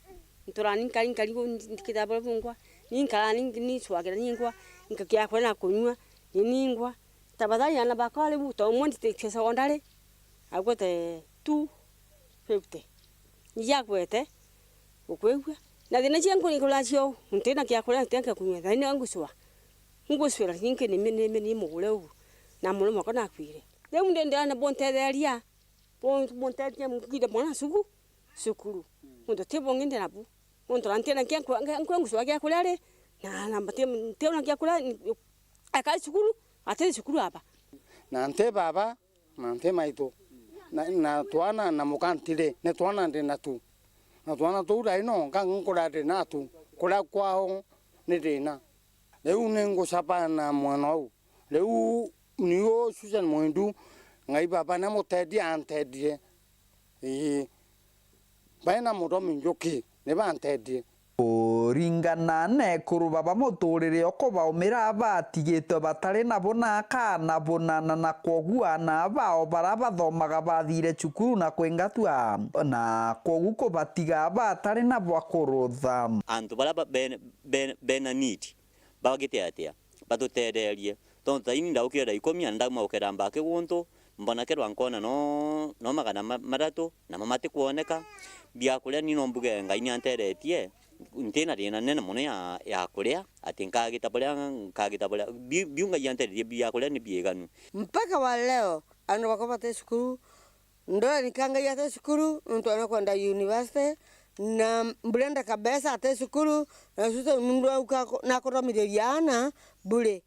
nturani nkarigo ndikidabara bungwa ninkani ni swagira ningwa nkakia kwena kunywa ningwa tabadai ana bakale buto monte te secondary agote 250 yakwete ukwegwa na dina chenko nikolasio ntena kya kola tenka kunya dina nguswa ninke ni mugule ugu na mulo makona kwire de munde ndana bonte deria bonte ya mukide mona sukuru ndo tebo ngende nabu ndo antena kya nguswa kya kolale na mate tena kya kola akali sukuru ate sukuru hapa na ante baba na ante maito na tuana na mukantire ne tuana ndi na tu dai no kan ngora de na tu kula kwao ne dina leu nengo sapa na mwanao leu niyo Susan Mwendu ngai baba na motedi antedi baina modo minjoki ne ba antedi ringana ne kuruba bamuturire okoba umira batigitwe batari nabo na kana bonana na kogua na bao barabathomaga bathire cukuru na kwengatua na kogu ko batiga batari nabo akurutha antu baraba bena need bagite atia batutererie tonta ini ndaukira ikomia ndama ukera mbake guntu mbona kerwa nkona no magana maratu na mamate kuoneka bia kuria ni nombuge ngai anteretie ntena rina nene muno ya kuria atinka gitabola biunga yanteretie bia kuria ni bieganu mpaka wa leo ando bakopate sukuru ndo nikanga ya sukuru mtu anakwenda university na mbrenda kabisa ate sukuru na sasa mundu na koromiriana bure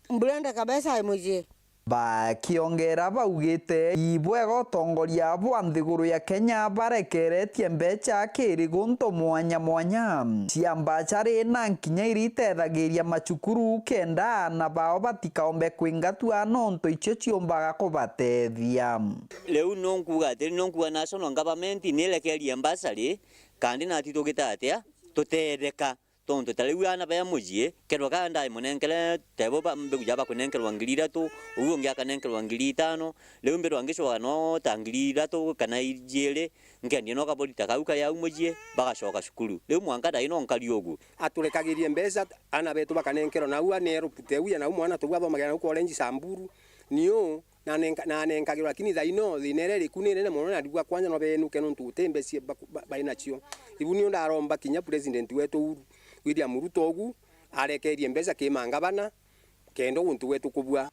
mbrenda kabisa emoje bakiongera baugite ibwego tongoria bwa nthiguru ya Kenya barekeretie mbecha kiri gunto mwanya ciamba chari na nkinya irithethagiria macukuru kenda na bao batikaombe kwingatua nonto icio ciombaga kubatethia leu nonkuga national government nilekeria mbasari kandi na titugita atia tutereka tonto taliu ana ba mujie kerwa kanda imunenkele tebo ba mbegu jaba kunenkelwa ngilira tu uwo ngaka nenkelwa ngilitano leo mbero angesho no tangilira tu kana ijele ngendi no kabolita kauka ya umujie bagashoka shukuru leo mwangada ino nkaliogu atulekagirie mbeza ana betu bakanenkelwa na uwa nero puteuya na umwana tu baba magana uko orange samburu niyo na nenkagirwa lakini thaino thinereri kunene muno na ndigwa kwanja no benuke no tutembesie bainacio ibunio ndaromba kinya president wetu William Ruto ogu arekerie mbeza kimanga bana kendo guntu wetu kubwa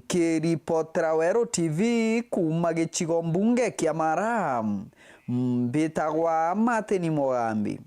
kiripotera Weru TV kuma gicigo mbunge kia Mara mbitagwa Mateni Mogambi.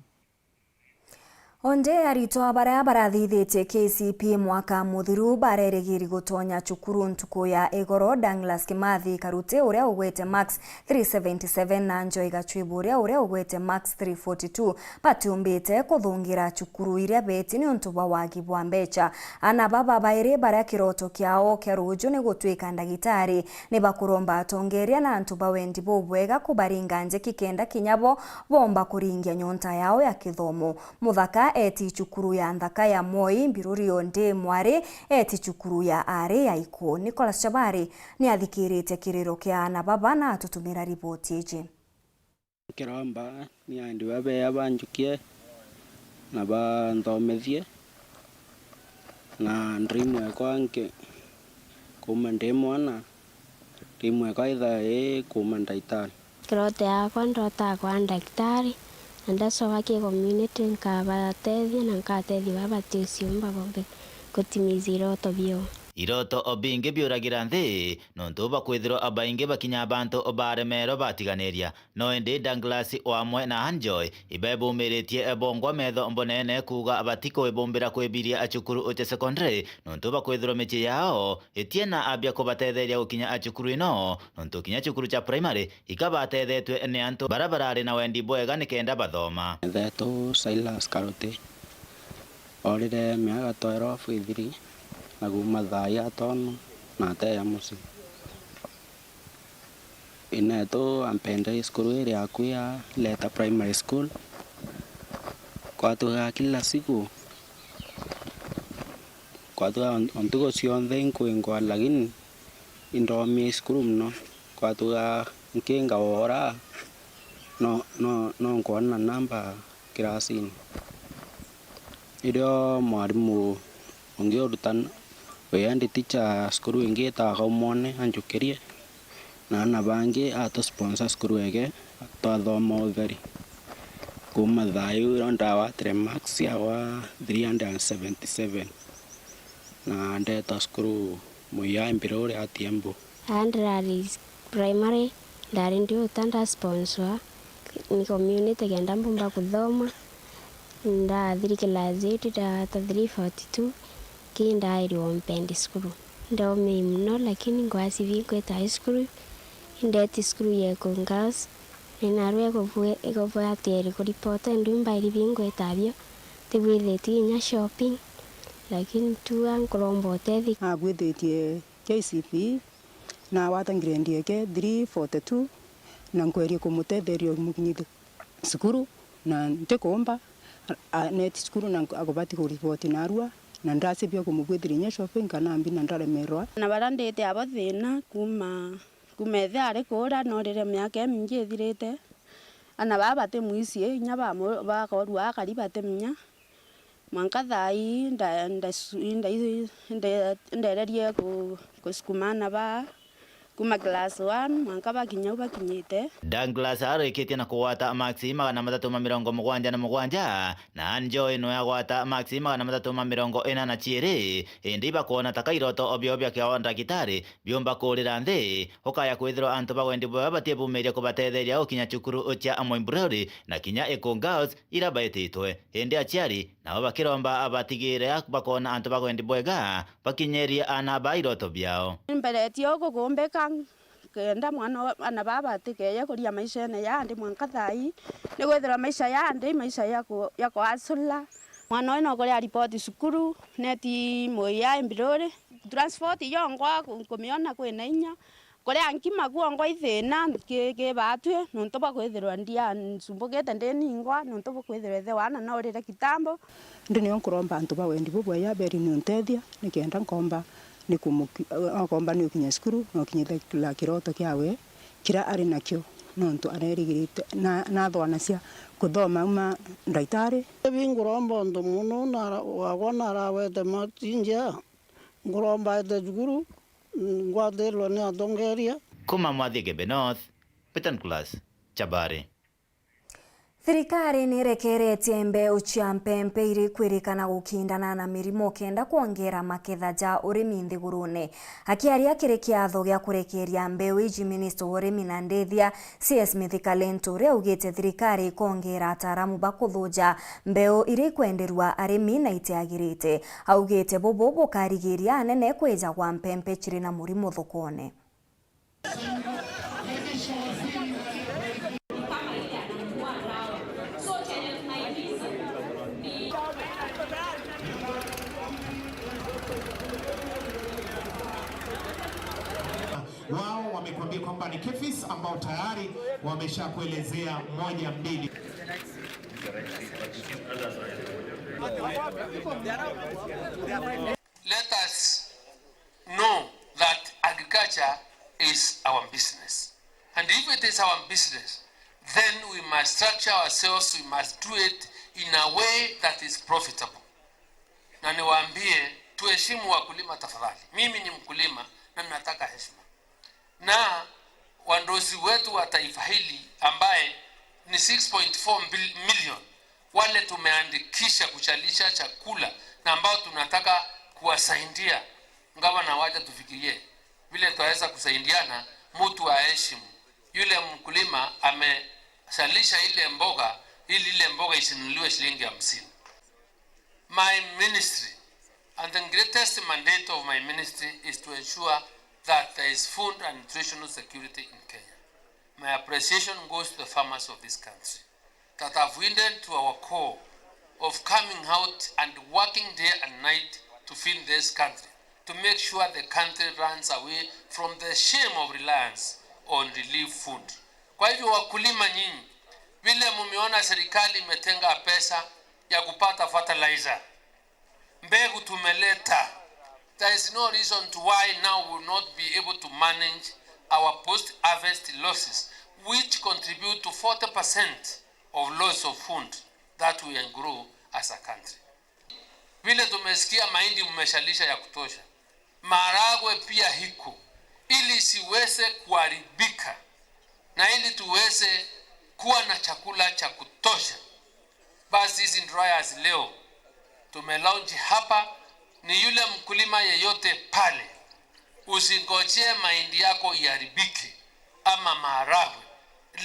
Onde aritoa bara barathithĩtie KCP mwaka muthiru barerigiri gutonya cukuru ntuku ya Igoro Douglas Kimathi Karute uria ugwete max 377 na Njoi Gachwiburia uria ugwete max 342 batumbite kuthungira cukuru iria beti ni untuba wagi bwa mbecha ana baba baire bara kiroto kiao kia ruju ni gutwika ndagitari ni bakuromba atongeria na ntuba wendi bobwega kubaringa nje kikenda kinyabo bomba kuringia nyonta yao ya kithomo muthaka eti cukuru ya Nthaka ya Moi Mbirurio Ndi Mwari eti cukuru ya Are ya Iko. Nicholas Chabari ni athikirite kiriro kia na baba na atutumira ripoti iji. Kiromba ni andi wabe abanjukie na banthomethie na ndrimwe kwange kuma ndi mwana ndrimwe kaitha kuma ndaitari kirote yakwa ndota kwa ndaktari ndasoba ki community nkabateithia na nkateithia babatio mbabombe kutimiza iroto bio iroto obinge biuragira nthi nontuba kwithiro abainge bakinya abantu obaremero batiganeria no ende Douglas wamwe na Anjoy ibebumiritie ebongwa metho mbonene kuga abatiko ebombera kwebiria acukuru oche secondary nontuba kwithiro mechi yao etiena abia kubatetheria gukinya acukuru ino nontu kinya cukuru cha primary ikabathethetwe ne antu barabarare na wendi bwega nikenda bathoma Nteto Silas Karote orire miaga toero fuithiri aguma thaya tono na te ya musi Ineto ampende skuru area akuya Leta Primary School kwa tuga kila siku kwa tuga ontugo sionthe nkuingwa lakini indomi skuru mno kwa tuga nkinga ora no nkwana namba kirasini idio mwarimu ongiorutan weyandi teacher skuru ingeta gaumone anjukerie na nabange ato sponsor skuru ege athoma utheri kuma thayu ronda wa 3 max ya wa 377 na Nteto skuru muya Mbiruri atiembo Andrari primary ndari ndio tanda sponsor ni community genda mbumba kuthoma nda thirikilazeti da 342 kinda iro mpendi skuru ndo mno lakini ngwasi viko ta skuru ndeti skuru ye kongas ninarwe ko ateri ko report ndumba iri vingo tabio tibwitheti nya shopping lakini tu ankolombo tethi agwithetie KCP na watangire ndieke 342 na nkweri kumutetherio mukinyithe skuru na ntekomba net skuru na agobati ko report narua na ndasibio kumugwithirinya shopping kana mbi na ndaremerwa na barandete abo thina kumethe ari kura no rire miaka mingi ithirite ana babate muicie nya bakorwa akaribate minya mwanka thai ndererie kusukumana ba kuma class 1 mwanka bakinya bakinyite Douglas arikitie na kuwata maxi 377 na Anjoy no yagwata maxi 340 na chiere indi bakona takairoto obiobia kia ndagitari biomba kurira nthi ukaya kwithiro antu bagwendi bwa batie bumeria kubatetheria ukinya cukuru ucha Imwe na kinya Eko Girls ira baititwe indi achiari nao bakiromba abatigire bakona antu bagwendi bwega bakinyeria ana bairoto biao mberetio kugumbeka kenda mwana ana baba tikeya kuria maisha ne yandi mwanka thai ni gwethera maisha yandi maisha yako asula mwana ino kuria report sukuru neti moya Mbiruri transport yongwa kumiona kwina inya kore ankima kuongo ithina ke batwe nonto bakwithirwa ndia nsumbugete ndeningwa nonto bakwithirwa the wana na orire kitambo ndini onkuromba antu bawendi bubwa ya beri nuntethia nikenda nkomba nikomba ni ukinya skuru no kinyithekila kiroto kiawe kira ari nakyo nonto arerigirite na thwana cia kuthoma uma ndaitari binguromba ndo muno na wagona rawete matinja nguromba ete juguru ngwathirwo ni atongeria kuma Mwathige North Petan Class Chabari. Thirikari nirekeretie mbeu cia mpempe iri kwirikana gukindana na mirimo kenda kuongera maketha ja urimi nthigurune. Akiaria kiri kiatho gia kurekeria mbeu iji minister urimi na ndethia CS Mithika Lenturi augite thirikari kuongera ataramu bakuthuja mbeu iri kwenderwa arimi na itiagirite. Augite bobo bukarigiria anene kweja kwa mpempe chiri na murimo thokone. Wao wamekwambia kwamba ni KEFIS ambao tayari wameshakuelezea moja mbili. Let us know that agriculture is our business. And if it is our business, then we must structure ourselves, we must do it in a way that is profitable. Na niwaambie tuheshimu wakulima tafadhali. Mimi ni mkulima na nataka heshima. Na wandozi wetu wa taifa hili ambaye ni 6.4 million wale tumeandikisha kuchalisha chakula na ambao tunataka kuwasaidia, ngawa na waja tufikirie vile tutaweza kusaidiana. Mtu aheshimu yule mkulima amesalisha ile mboga ili ile mboga isinunuliwe shilingi 50. My ministry and the greatest mandate of my ministry is to ensure that there is food and nutritional security in Kenya. My appreciation goes to the farmers of this country that have winded to our core of coming out and working day and night to feed this country, to make sure the country runs away from the shame of reliance on relief food. Kwa hivyo wakulima nyinyi, vile mumeona serikali imetenga pesa ya kupata fertilizer, mbegu tumeleta. There is no reason to why now we will not be able to manage our post-harvest losses, which contribute to 40% of loss of food that we grow as a country. Vile tumesikia mahindi mmeshalisha ya kutosha, maharagwe pia hiko, ili siweze kuharibika na ili tuweze kuwa na chakula cha kutosha. Basi hizi dryers leo tumelaunch hapa. Ni yule mkulima yeyote pale, usingojee mahindi yako iharibike ama maharagwe,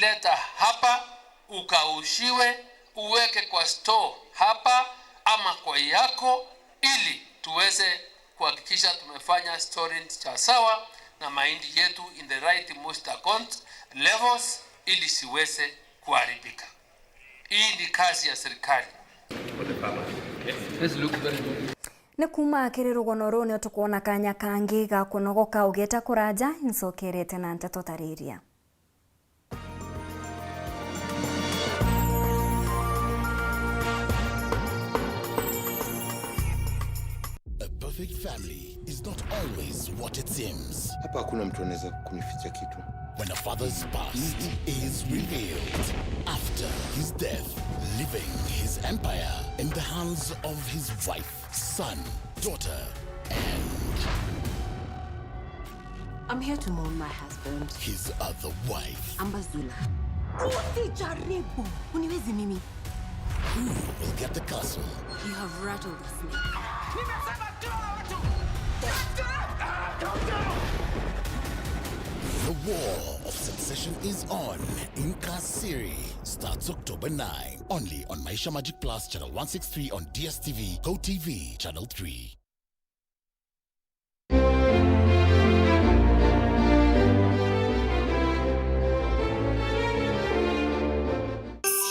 leta hapa ukaushiwe, uweke kwa store hapa ama kwa yako, ili tuweze kuhakikisha tumefanya storage cha sawa na mahindi yetu in the right most account levels, ili siweze kuharibika. Hii ni kazi ya serikali. Ni kuma kirirugono runi tukuona kanya kangi ga kunogoka ugeta kuraja nsokerete na Nteto tariria. A perfect family is not always what it seems. Hapa hakuna mtu anaweza kunificha kitu. When a father's past is revealed after his death, leaving his empire in the hands of his wife, son, daughter, and I'm here to mourn my husband, his other wife. Ambazula. Usijaribu uniwezi mimi. Who will get the castle? You have rattled the snake. The war of succession is on. Inca Siri starts October 9. Only on Maisha Magic Plus channel 163 on DSTV, GoTV channel 3.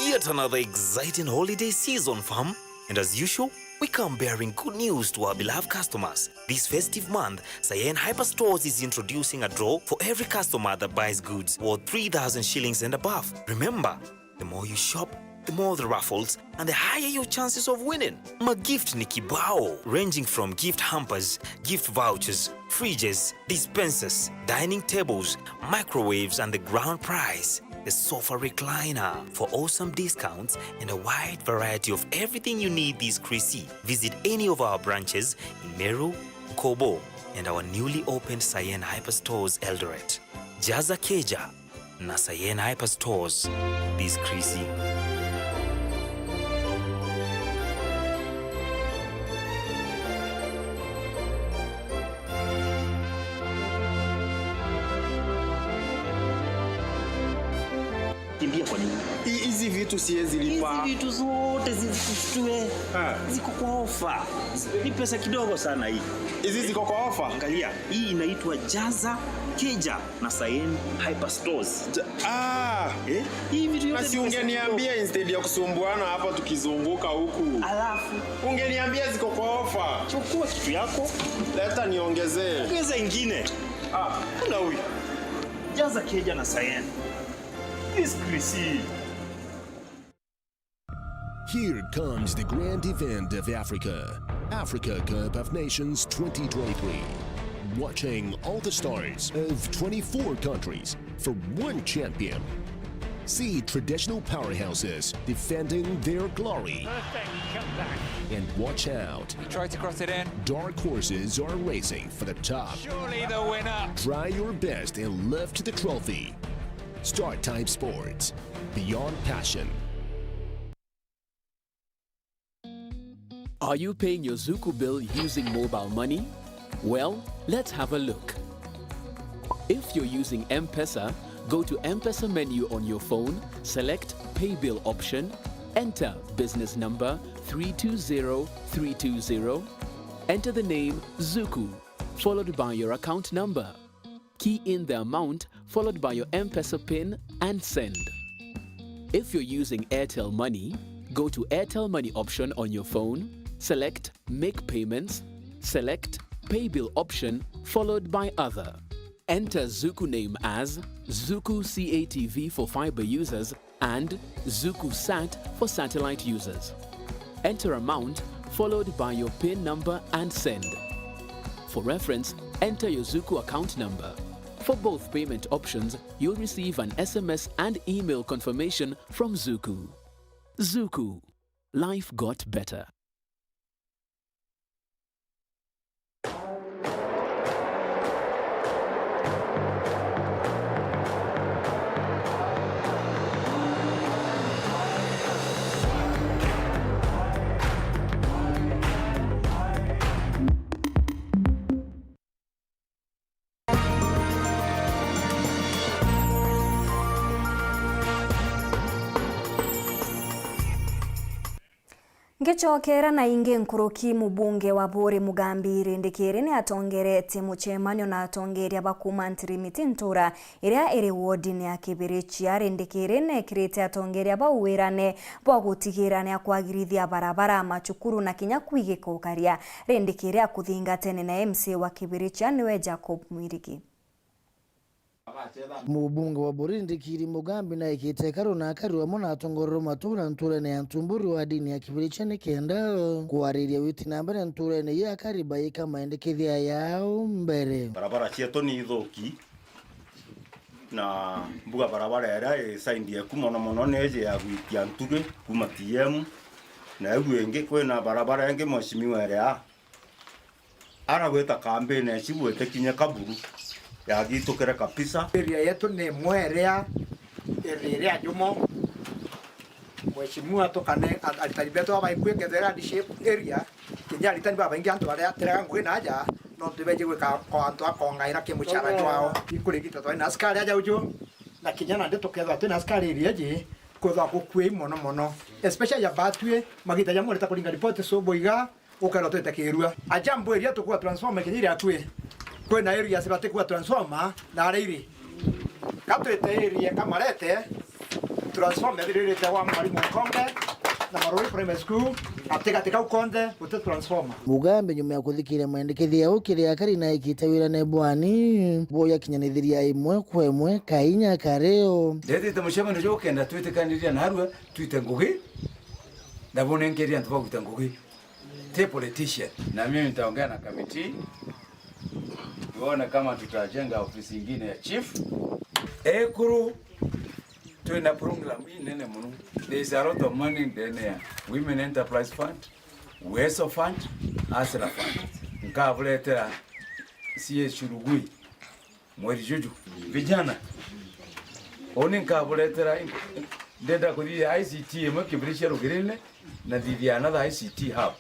Yet another exciting holiday season, fam. And as usual, we come bearing good news to our beloved customers. This festive month, Sayen Hyperstores is introducing a draw for every customer that buys goods worth 3,000 shillings and above. Remember, the more you shop, the more the raffles, and the higher your chances of winning. My gift ni kibao, ranging from gift hampers, gift vouchers, fridges, dispensers, dining tables, microwaves, and the grand prize, the sofa recliner, for awesome discounts and a wide variety of everything you need this Chrissy. Visit any of our branches in Meru, Kobo, and our newly opened Sayen Hyperstores Eldoret. Jaza Keja na Sayen Hyperstores this Chrissy. Kimbia kwa nini? Hizi vitu siwezi lipa. Hizi vitu zote zisitue. Ziko kwa ofa. Ni pesa kidogo sana hii. Hizi ziko kwa ofa. Angalia, hii inaitwa Jaza Keja na Sayen Hyperstores. Hii vitu yote basi ungeniambia instead ya kusumbuana hapa tukizunguka huku. Alafu ungeniambia ziko kwa ofa. Chukua kitu yako, leta niongezee. Ongeza ingine. Kuna huyu. Jaza Keja na Sayen. Here comes the grand event of Africa, Africa Cup of Nations 2023. Watching all the stars of 24 countries for one champion. See traditional powerhouses defending their glory. And watch out. He tried to cross it in. Dark horses are racing for the top. Surely the winner. Try your best and lift the trophy. Start Time Sports. Beyond passion. Are you paying your Zuku bill using mobile money? Well, let's have a look. If you're using M-Pesa, go to M-Pesa menu on your phone, select Pay Bill option, enter business number 320320, enter the name Zuku, followed by your account number. Key in the amount followed by your M-Pesa PIN and send. If you're using Airtel Money, go to Airtel Money option on your phone, select Make Payments, select Pay Bill option followed by Other. Enter Zuku name as Zuku CATV for fiber users and Zuku Sat for satellite users. Enter amount followed by your PIN number and send. For reference, enter your Zuku account number. For both payment options, you'll receive an SMS and email confirmation from Zuku. Zuku. Life got better. Ngechokera na inge nkuruki mubunge wa Bore Mugambire ndikire ni atongerete muchemanyo na atongeria bakuma ntirimiti ntura iria iri wodini ya Kibirichi ari ndikire ne kirete atongeria bawirane bwa gutigirane akwagirithia barabara machukuru na kinya kwigiko karia rendikire akuthingatene na MC wa Kibirichi niwe Jacob Mwirigi. Mubunge wa Bore ndikiri mugambi na ikitekaro na akaru amona atongororo matura nturene ya ntumburu wa dini ya Kibirichi kenda kuwariria witi nambere nturene ya kariba ika maendekethia yao mbere. Barabara cieto ni ithuki na mbuga barabara ira saindi kuma na mono neje ya gwikia ntuge kuma TM na egwenge kwena barabara yange mwashimiwa ria aragweta kampeni cibwete kinya kaburu ya gitu kera kabisa. Area yetu ni mwerea area jumo mheshimiwa tokane alitalibeta wa baikwe kedera di shape area kinya litani baba ingi antu bare atera ngwe naja no tubeje gwe ka antu akongaira ke muchara jwao ikurigita to na askari aja ujo na kinya na ndeto kedwa tena askari area je kodwa gukwe mono especially ya batwe magita ya moleta kulinga report so boiga ukaro twete kirua ajambo area to kwa transformer kinyira atwe kwena area sibate kwa transformer na ariri katwete area kamarete transformer direte wa mwalimu Kombe na Maruri Primary School atika ukonde gute transformer. Mugambe nyuma ya kuthikira maendekethia ukiri akari na ikitawira ne bwani boya kinyanithiria imwe kwa imwe KINYA kareo. Ndete mushema ndio kenda twite kandidia na harwa twite ngugi. Ndabone ngeri antu bakuita ngugi. Te politician na mimi nitaongea na kamiti. Tuone kama tutajenga ofisi nyingine ya chief. Ekuru tuina program nene munu. There is a lot of money in there. Women Enterprise Fund, Weso Fund, Asra Fund. Nkabuletera siye shurugui. Mweri juju. Vijana. Oni nkabuletera ndenda kuri ICT mu Kibrisha Rugirine na divya another ICT hub.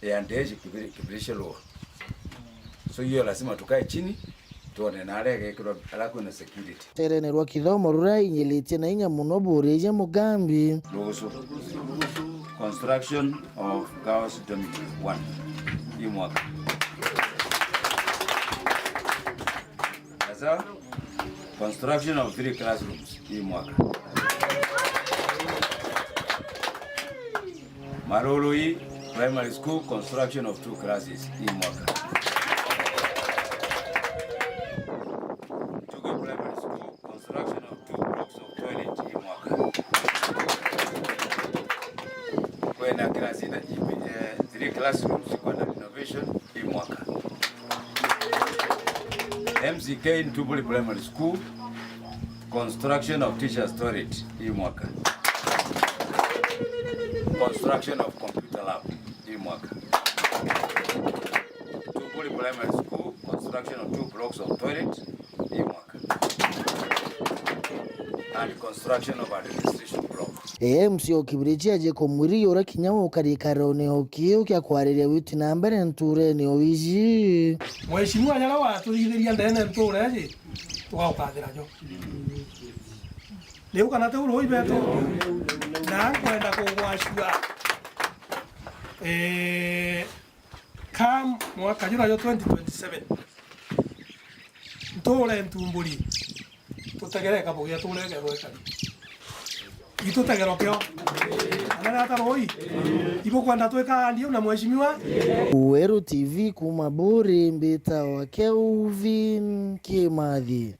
Ya ndeje Kibrisha Road. So hiyo lazima tukae chini tuone na arege kiro alako na security. Terene rwa kithomo rura inyelite na inya muno bureje mugambi. Construction of Girls Dormitory 1 hii mwaka. Sasa construction of 3 classrooms hii mwaka. Maroloi Primary School construction of 2 classes hii mwaka. Classrooms kwa renovation hii mwaka. MCK in Tubuli Primary School construction of teacher storage hii mwaka. Construction of computer lab hii mwaka. Tubuli Primary School construction of 2 blocks of toilet hii mwaka. And construction of administration block. MCO Kibiriji aje komuri ora kinyamu karikaro ne okio kya kwariria witi na mbere nture ne owizi. Mheshimiwa nyala wa tuithiria ndene nture aje tugaukadira jo. Leo kana te uroi beto na kwenda kugwashua kam mwaka jura yo 2027 ntore ntumburi tutagereka bogia turege rwekari ito tegero kyo ana hata roi ipo kwenda tweka ndio na mheshimiwa. Weru TV kumaburi mbita wa Kelvin Kimathi.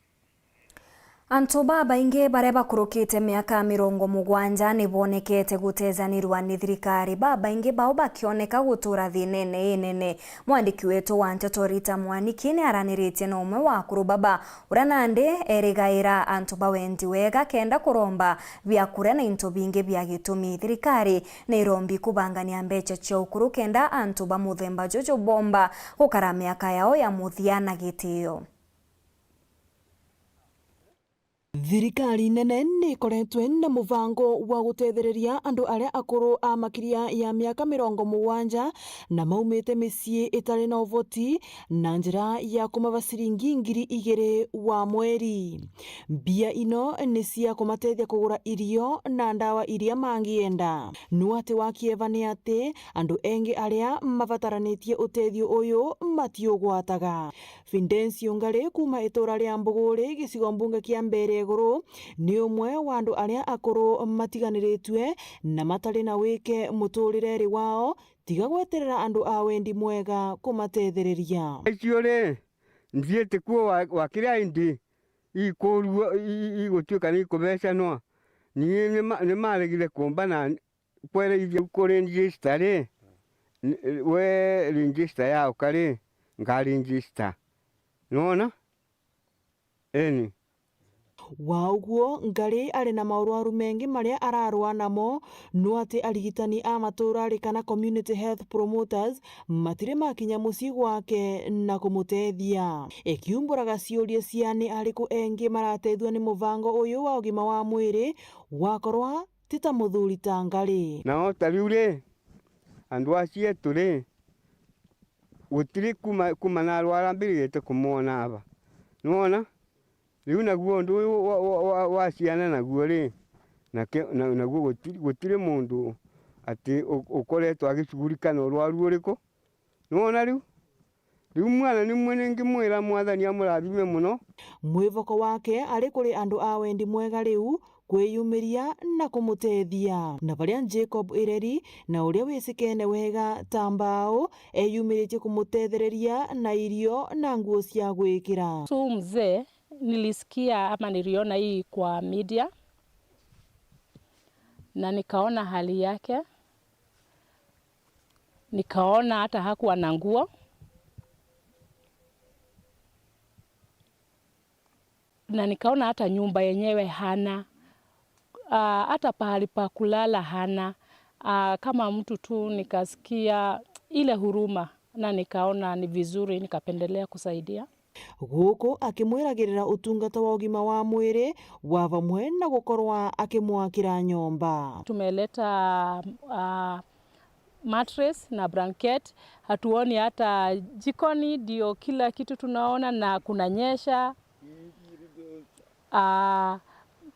Antu baingi baria bakurukite miaka 70 nibonekete gutezanirwa ni thirikari. Baingi bao bakioneka gutura thinene inene. Mwandiki wetu wa Nteto Rita Mwaniki ni araniritie na umwe wa akuru baba uranande erigaira antu bawendi wega kenda kuromba vya kure na into bingi bya gitumi thirikari ni rombi kubangania mbeche cia ukuru kenda antu ba muthemba jojo bomba gukara miaka yao ya muthiana gitio. Thirikari nene ni koretwe na muvango wa gutethereria andu aria akuru a makiria ya miaka 70 na maumite micie itari na uvoti na njira ya kumava ciringi 2,000 wa mweri. Mbia ino ni cia kumatethia kugura irio na ndawa iria mangienda. Nuati wa Kieva ni ati andu engi aria mavataranitie utethio uyu matiugwataga. Findencio Ngari kuma itura ria Mbuguri gicigo mbunge kia Mbere Guru ni umwe wa andu aria akuru matiganiritwe na matari na wike muturireri wao tiga gweterera andu a wendi mwega kumatethereria. Iciore ndiete kuo wa kiria indi ikuruo igutwika ni kubeca no ni maregire kumba na kwere ithie kuri register we register ya ukari ngari register nona eni Wauguo Ngari ari na maurwaru mengi maria ararwa namo no ati arigitani a matura kana community health promoters matire makinya muci gwake na kumutethia. Ekiumburaga ciuria ciani ariku engi maratethwa ni muvango uyu wa ugima wa mwiri wakorwa tita muthuri ta Ngari. Na otariure andu acie turi gutiri kuma na arwara mbirite kumona aba nona riu naguo ndu wa ciana naguo ri naguo gutire mundu ati ukoretwo agicugurikana urwaru uriku nona riu mwana ni mwene ngimwira mwathani amurathime muno. Mwivoko wake ari kuri andu a wendi mwega riu kwiyumiria na kumutethia. Na baria Jacob Ireri na uria wisikene wega tambao eyumiritie kumutethereria na irio na nguo cia gwikira. So mzee nilisikia ama niliona hii kwa media na nikaona hali yake, nikaona hata hakuwa na nguo, na nikaona hata nyumba yenyewe hana, hata pahali pa kulala hana. Kama mtu tu nikasikia ile huruma na nikaona ni vizuri nikapendelea kusaidia. Guku akimwiragirira utungata wa ugima wa mwiri wa vamwe na gukorwa akimwakira nyomba. Tumeleta mattress na blanket, hatuoni hata jikoni, ndio kila kitu tunaona na kunanyesha.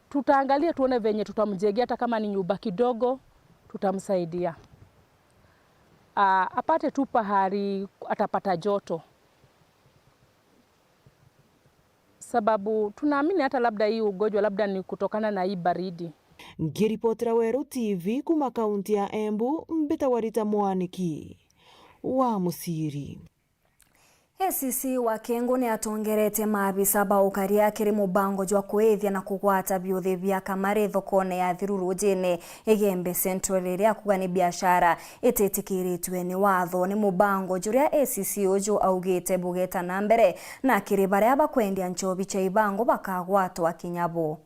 Tutaangalia tuone venye tutamjengea, hata kama ni nyumba kidogo tutamsaidia. Apate tu pahali atapata joto. Sababu tunaamini hata labda hii ugonjwa labda ni kutokana na hii baridi. Ngiripotera Weru TV kuma kaunti ya Embu, Mbitawarita Mwaniki wa Musiri. ACC wa Kengo ni atongerete maabisa baukaria kiri mubango jwa kuethia na kugwata biuthi bia kamari thokone ya Thiruru jene Igembe Central area kugani biashara itetikiritwe ni watho ni mubango juria ACC uju augite bugeta na mbere na kiri baria bakwendia nchobi cha ibango bakagwatwa kinyabo.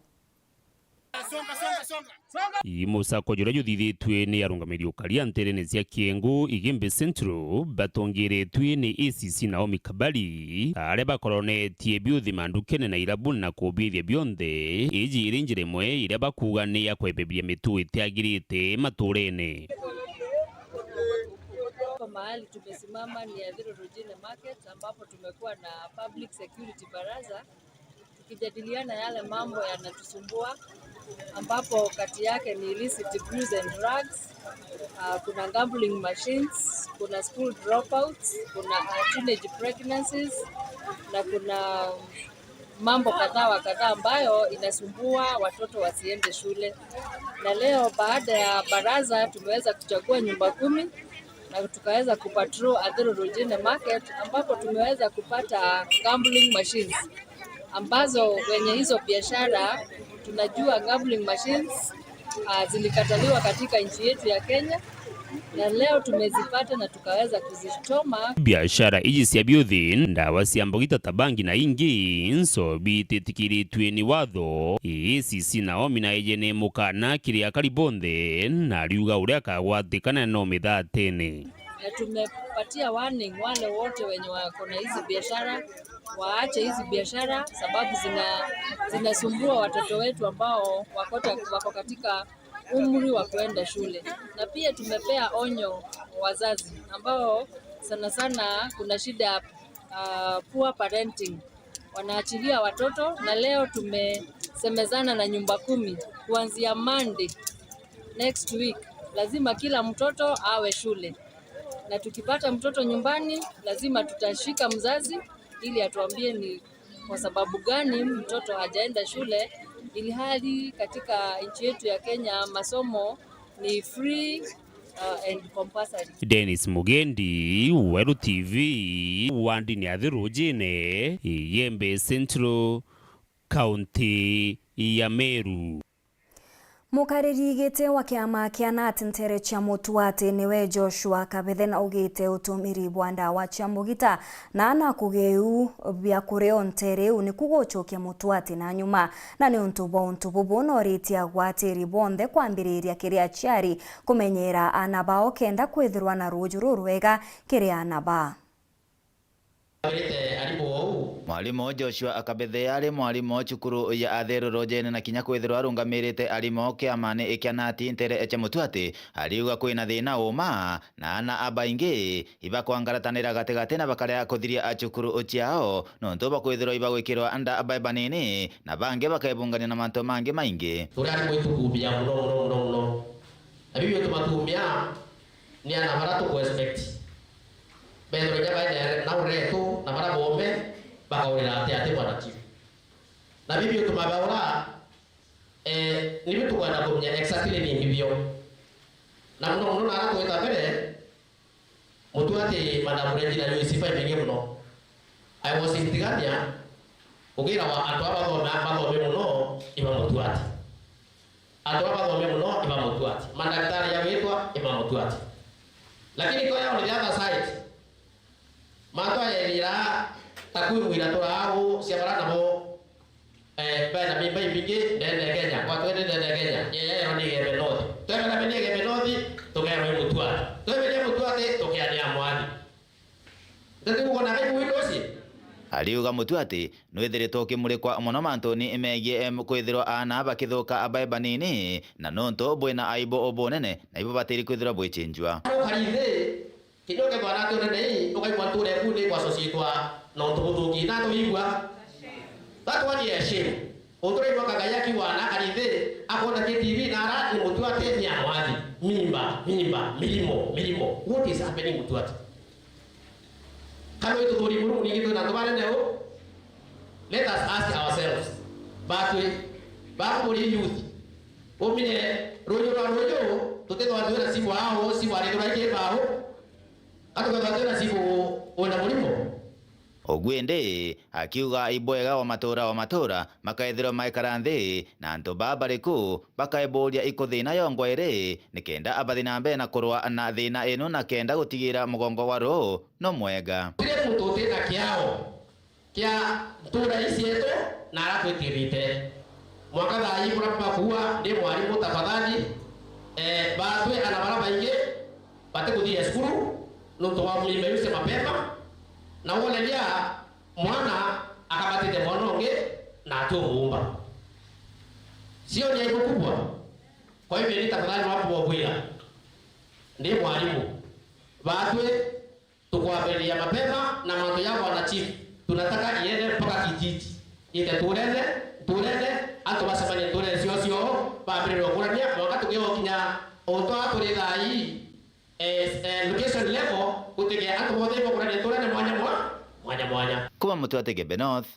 Musako jura juthithitwe ni arungamiri ukaria nterene cia Kiengo Igembe Central batongeretwe ni ACC Naomi Kabali aria bakoronetie biuthi mandukene na irabu na kubithia bionthe iji irinjire imwe iria bakuga ni ya kwebebia mitu itiagirite maturene. Mahali tumesimama ni Thiruru Jene Market ambapo tumekuwa na public security baraza tukijadiliana yale mambo yanatusumbua, ambapo kati yake ni illicit booze and drugs, kuna gambling machines, kuna school dropouts, kuna teenage pregnancies na kuna mambo kadhaa wa kadhaa ambayo inasumbua watoto wasiende shule. Na leo baada ya baraza tumeweza kuchagua nyumba 10 na tukaweza kupatrol Thiruru Jene Market ambapo tumeweza kupata gambling machines ambazo wenye hizo biashara tunajua gambling machines zilikataliwa katika nchi yetu ya Kenya, na leo tumezipata na tukaweza kuzichoma. Biashara iji cia biuthi ndawa cia mbogita tabangi na ingi nso bititikiritwe ni watho ACC Naomi na ejene mukana kiria karibonthe na riuga uria kagwatikana no mithatene. Na tumepatia warning wale wote wenye wako na hizi biashara waache hizi biashara, sababu zinasumbua watoto wetu ambao wako katika umri wa kwenda shule. Na pia tumepea onyo wazazi ambao sana sana kuna shida poor parenting, wanaachilia watoto. Na leo tumesemezana na nyumba 10 kuanzia Monday next week lazima kila mtoto awe shule, na tukipata mtoto nyumbani lazima tutashika mzazi ili atuambie ni kwa sababu gani mtoto hajaenda shule, ili hali katika nchi yetu ya Kenya masomo ni free and compulsory. Dennis Mugendi, Weru TV, wandi ni Thiruru Jene Igembe Central, County ya Meru. Mukariri gite wa kiama kia Nteto cha mutuate niwe Joshua Kabethe na ugite utumiri bwanda wa chamugita na na kugeu bya kureo ntereu ni kugochokia mutuate na nyuma na ni untubo no ritia gwatiri bonde kwambiriria kiria chiari kumenyera anabao kenda kwithirwa na rujuru rwega kiria anaba. Mwalimu Joshua Kabethe ari mwalimu cukuru ya Thiruru Jene na kinya kwithirwa arungamirite arimo kiamani ikianati ntere cha mutuate ariuga kwina thina uma na ana abaingi ibakwangaratanira gatigati na bakaria kuthiria acukuru ciao nontu bakwithirwa ibagwikirwa anda ababanini na bangi bakebungania na manto mangi maingi turia mwitukumbia muno abibyo tumatumbia ni ana maratu ku expect Pedro ya baada na uretu na mara bombe bakaurira ate mwanaki na bibyo tumabaura ni vitu kwenda kumenya exactly ni hivyo na mno na ara tweta mbere mutu ati Madam Regina ni sifa mingi muno I was in Tigania ugira wa andu abathome muno iba mutu ati andu abathome muno iba mutu ati madaktari ya wetwa iba mutu ati lakini kwa yao ni the other side matwa yelira takwimu iratorao ciabarana mo bana mimba ibingi ndende Kenya kwa twende ndende Kenya yeye ni gebe nothi twende na mini gebe nothi tugero mutwati twende mutwati tukiania mwani ndete kuona kai kuitosi Aliuga Mutwati nwithiritwo kimulikwa muno mantoni imegie kwithirwa ana bakithuka abaeba nini na nonto bwina aibo obonene na ibo batiri kwithirwa bwichinjwa karithe kinyoke bwana tunene ukaigwa ture kuni kwa sosietwa nonto buthuki na tuigwa tatwani yeshimu utore mwaka yaki wana karithe akona TV na ara ni Mutwati ni amwathi mimba milimo what is happening Mutwati kama itu turi muru ni gitu na tubane neo let us ask ourselves batwe youth omine rojo tutego adura sibo hao sibo ari doraje bao atuka adura sibo ona mulimo Ogwende akiuga ibwega wa matura makaithirwo maikara nthi na antu babariku bakaiburia ikuthina yongwaire nikenda abathina mbe na kurwa na thina ino na kenda gutigira mugongo wa ro no mwega tire mutote na kiao kia tura isieto na arakwĩtĩrĩte mwaka thaa igũra kuwa ndi mwarimu tafadhali batwe ana bara baingi bate kuthia skuru no twamlimeuse mapema na wolelia mwana akabatite mwanonge na atuumba sio ni aibu kubwa kwa hivyo ni tafadhali wapo wabwira ndi mwalimu batwe tukwabelia mapema na mambo yao wana chief tunataka iende mpaka kijiji ite turende atu basemanye turende sio babiriro kurania wakati kio kinya otoa turidai location level kutegea atu bothe kurania turende mwanya Kuma Mutwati Gebe North